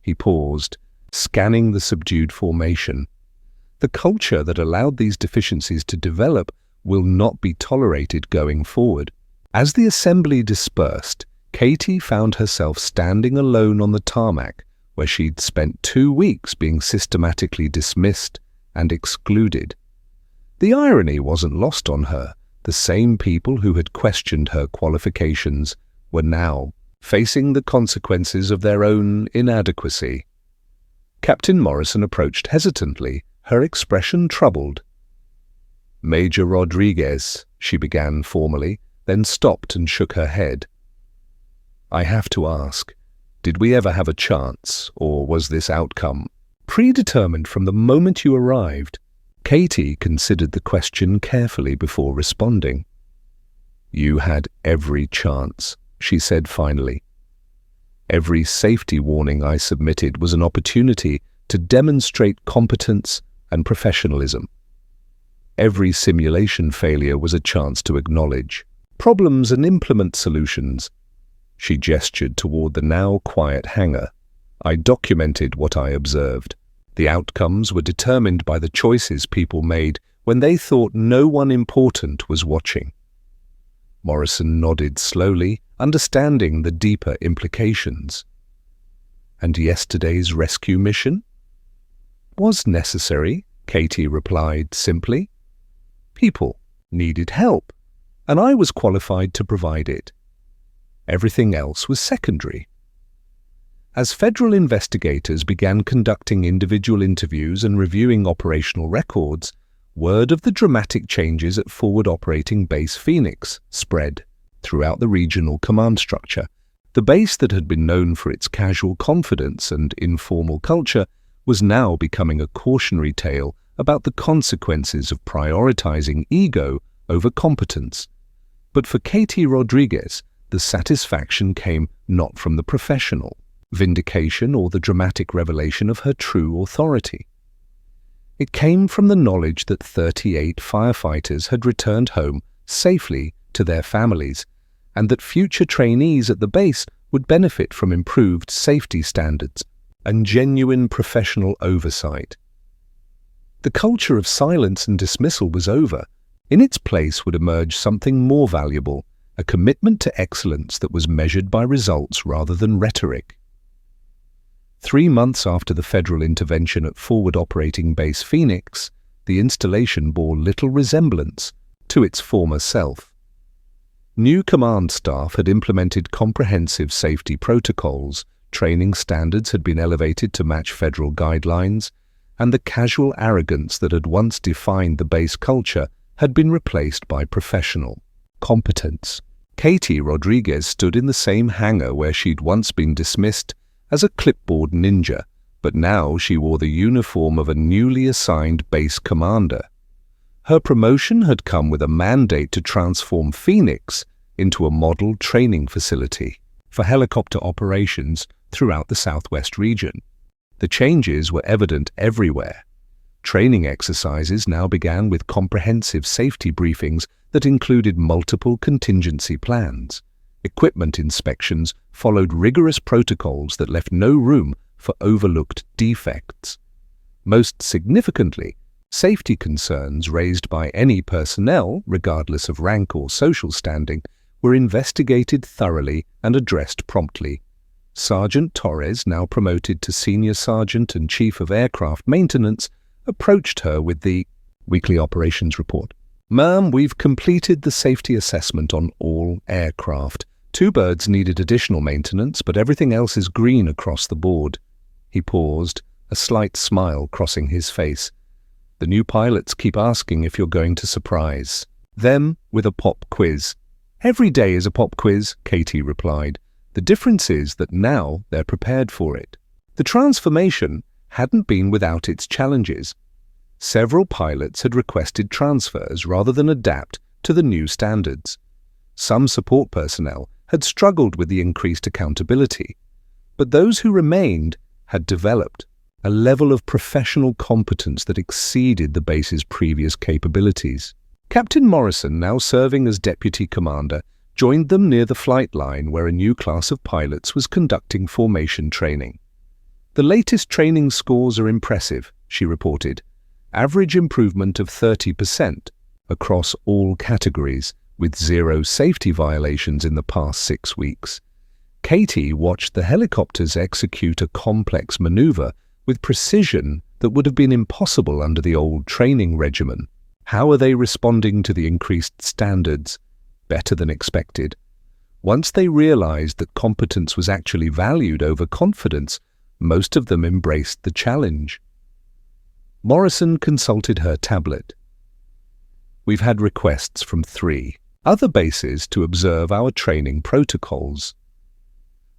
He paused, scanning the subdued formation. The culture that allowed these deficiencies to develop will not be tolerated going forward. As the assembly dispersed, Katie found herself standing alone on the tarmac, where she'd spent 2 weeks being systematically dismissed and excluded. The irony wasn't lost on her. The same people who had questioned her qualifications were now facing the consequences of their own inadequacy. Captain Morrison approached hesitantly, her expression troubled. "Major Rodriguez," she began formally, then stopped and shook her head. "I have to ask, did we ever have a chance, or was this outcome predetermined from the moment you arrived?" Katie considered the question carefully before responding. "You had every chance," she said finally. "Every safety warning I submitted was an opportunity to demonstrate competence and professionalism. Every simulation failure was a chance to acknowledge problems and implement solutions." She gestured toward the now quiet hangar. "I documented what I observed. The outcomes were determined by the choices people made when they thought no one important was watching." Morrison nodded slowly, understanding the deeper implications. "And yesterday's rescue mission?" "Was necessary," Katie replied simply. "People needed help, and I was qualified to provide it. Everything else was secondary." As federal investigators began conducting individual interviews and reviewing operational records, word of the dramatic changes at Forward Operating Base Phoenix spread throughout the regional command structure. The base that had been known for its casual confidence and informal culture was now becoming a cautionary tale about the consequences of prioritizing ego over competence. But for Katie Rodriguez, the satisfaction came not from the professional vindication or the dramatic revelation of her true authority. It came from the knowledge that 38 firefighters had returned home safely to their families, and that future trainees at the base would benefit from improved safety standards and genuine professional oversight. The culture of silence and dismissal was over. In its place would emerge something more valuable, a commitment to excellence that was measured by results rather than rhetoric. 3 months after the federal intervention at Forward Operating Base Phoenix, the installation bore little resemblance to its former self. New command staff had implemented comprehensive safety protocols, training standards had been elevated to match federal guidelines, and the casual arrogance that had once defined the base culture had been replaced by professional competence. Katie Rodriguez stood in the same hangar where she'd once been dismissed as a clipboard ninja, but now she wore the uniform of a newly assigned base commander. Her promotion had come with a mandate to transform Phoenix into a model training facility for helicopter operations throughout the Southwest region. The changes were evident everywhere. Training exercises now began with comprehensive safety briefings that included multiple contingency plans. Equipment inspections followed rigorous protocols that left no room for overlooked defects. Most significantly, safety concerns raised by any personnel, regardless of rank or social standing, were investigated thoroughly and addressed promptly. Sergeant Torres, now promoted to Senior Sergeant and Chief of Aircraft Maintenance, approached her with the weekly operations report. "Ma'am, we've completed the safety assessment on all aircraft. 2 birds needed additional maintenance, but everything else is green across the board." He paused, a slight smile crossing his face. "The new pilots keep asking if you're going to surprise them with a pop quiz." "Every day is a pop quiz," Katie replied. "The difference is that now they're prepared for it." The transformation hadn't been without its challenges. Several pilots had requested transfers rather than adapt to the new standards. Some support personnel had struggled with the increased accountability, but those who remained had developed a level of professional competence that exceeded the base's previous capabilities. Captain Morrison, now serving as deputy commander, joined them near the flight line where a new class of pilots was conducting formation training. "The latest training scores are impressive," she reported. "Average improvement of 30% across all categories, with 0 safety violations in the past 6 weeks. Katie watched the helicopters execute a complex maneuver with precision that would have been impossible under the old training regimen. How are they responding to the increased standards? Better than expected. Once they realized that competence was actually valued over confidence, most of them embraced the challenge. Morrison consulted her tablet. "We've had requests from 3 other bases to observe our training protocols."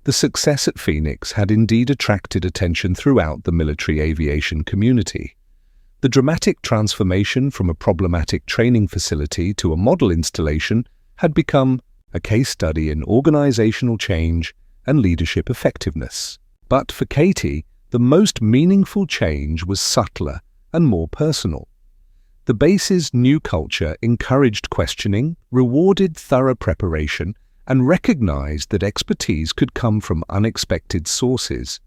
The success at Phoenix had indeed attracted attention throughout the military aviation community. The dramatic transformation from a problematic training facility to a model installation had become a case study in organizational change and leadership effectiveness. But for Katie, the most meaningful change was subtler and more personal. The base's new culture encouraged questioning, rewarded thorough preparation, and recognized that expertise could come from unexpected sources.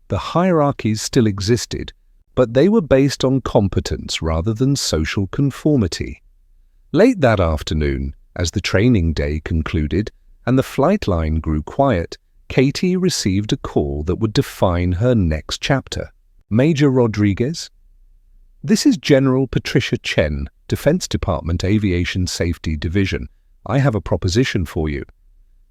The hierarchies still existed, but they were based on competence rather than social conformity. Late that afternoon, as the training day concluded and the flight line grew quiet, Katie received a call that would define her next chapter. "Major Rodriguez?" "This is General Patricia Chen, Defense Department Aviation Safety Division. I have a proposition for you."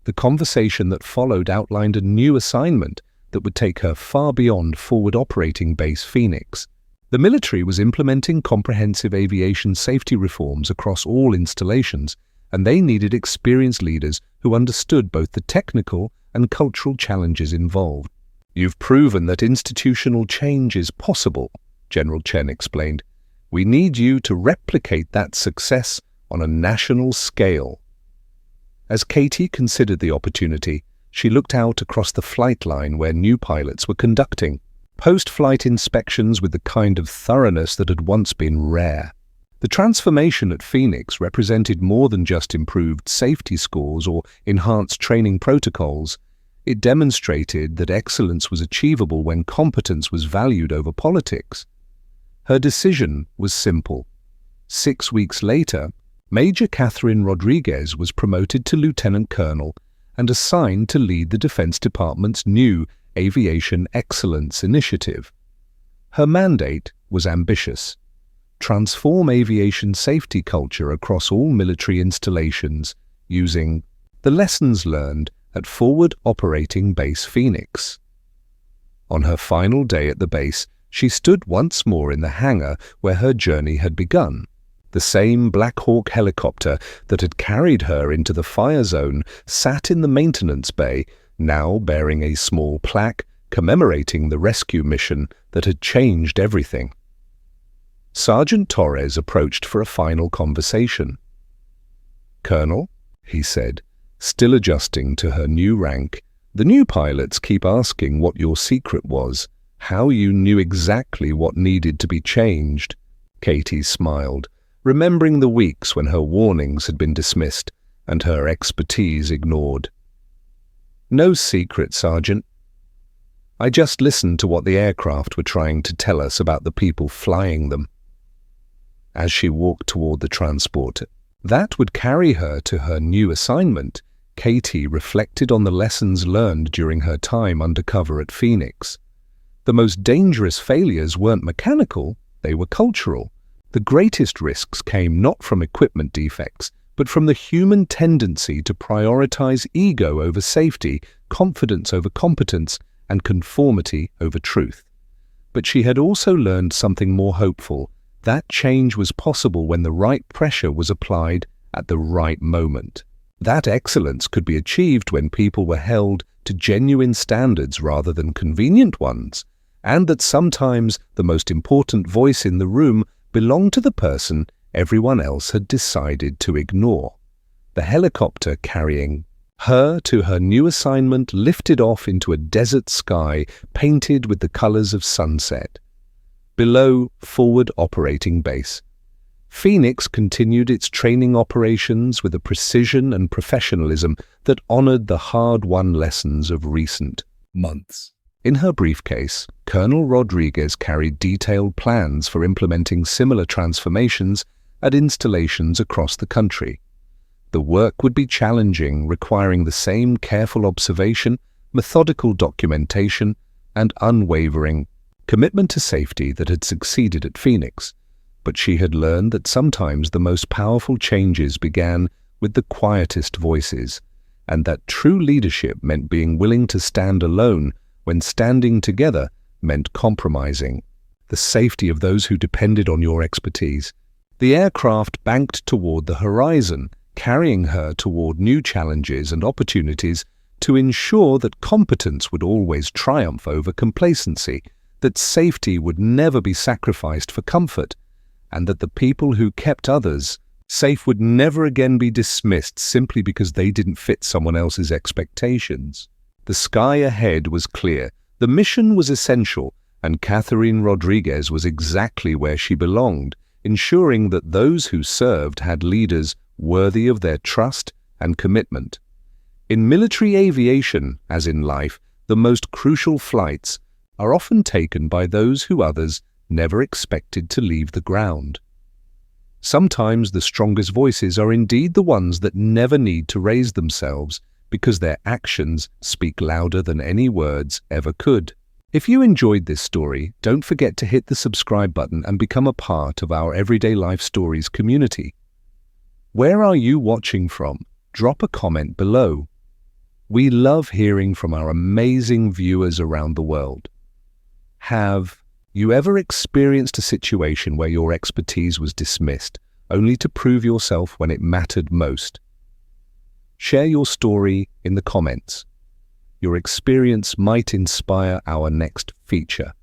The conversation that followed outlined a new assignment that would take her far beyond Forward Operating Base Phoenix. The military was implementing comprehensive aviation safety reforms across all installations, and they needed experienced leaders who understood both the technical and cultural challenges involved. "You've proven that institutional change is possible," General Chen explained. "We need you to replicate that success on a national scale." As Katie considered the opportunity, she looked out across the flight line where new pilots were conducting post-flight inspections with the kind of thoroughness that had once been rare. The transformation at Phoenix represented more than just improved safety scores or enhanced training protocols. It demonstrated that excellence was achievable when competence was valued over politics. Her decision was simple. 6 weeks later, Major Catherine Rodriguez was promoted to Lieutenant Colonel and assigned to lead the Defense Department's new Aviation Excellence Initiative. Her mandate was ambitious: transform aviation safety culture across all military installations using the lessons learned at Forward Operating Base Phoenix. On her final day at the base, she stood once more in the hangar where her journey had begun. The same Black Hawk helicopter that had carried her into the fire zone sat in the maintenance bay, now bearing a small plaque commemorating the rescue mission that had changed everything. Sergeant Torres approached for a final conversation. "Colonel," he said, still adjusting to her new rank, "the new pilots keep asking what your secret was, how you knew exactly what needed to be changed." Katie smiled, remembering the weeks when her warnings had been dismissed and her expertise ignored. "No secret, Sergeant. I just listened to what the aircraft were trying to tell us about the people flying them. As she walked toward the transporter that would carry her to her new assignment, Katie reflected on the lessons learned during her time undercover at Phoenix. The most dangerous failures weren't mechanical, they were cultural. The greatest risks came not from equipment defects, but from the human tendency to prioritize ego over safety, confidence over competence, and conformity over truth. But she had also learned something more hopeful. That change was possible when the right pressure was applied at the right moment. That excellence could be achieved when people were held to genuine standards rather than convenient ones, and that sometimes the most important voice in the room belonged to the person everyone else had decided to ignore. The helicopter carrying her to her new assignment lifted off into a desert sky painted with the colors of sunset. Below, forward operating base. Phoenix continued its training operations with a precision and professionalism that honored the hard-won lessons of recent months. In her briefcase, Colonel Rodriguez carried detailed plans for implementing similar transformations at installations across the country. The work would be challenging, requiring the same careful observation, methodical documentation, and unwavering commitment to safety that had succeeded at Phoenix. But she had learned that sometimes the most powerful changes began with the quietest voices, and that true leadership meant being willing to stand alone when standing together meant compromising the safety of those who depended on your expertise. The aircraft banked toward the horizon, carrying her toward new challenges and opportunities to ensure that competence would always triumph over complacency, that safety would never be sacrificed for comfort, and that the people who kept others safe would never again be dismissed simply because they didn't fit someone else's expectations. The sky ahead was clear, the mission was essential, and Catherine Rodriguez was exactly where she belonged, ensuring that those who served had leaders worthy of their trust and commitment. In military aviation, as in life, the most crucial flights are often taken by those who others never expected to leave the ground. Sometimes the strongest voices are indeed the ones that never need to raise themselves because their actions speak louder than any words ever could. If you enjoyed this story, don't forget to hit the subscribe button and become a part of our Everyday Life Stories community. Where are you watching from? Drop a comment below. We love hearing from our amazing viewers around the world. Have you ever experienced a situation where your expertise was dismissed, only to prove yourself when it mattered most? Share your story in the comments. Your experience might inspire our next feature.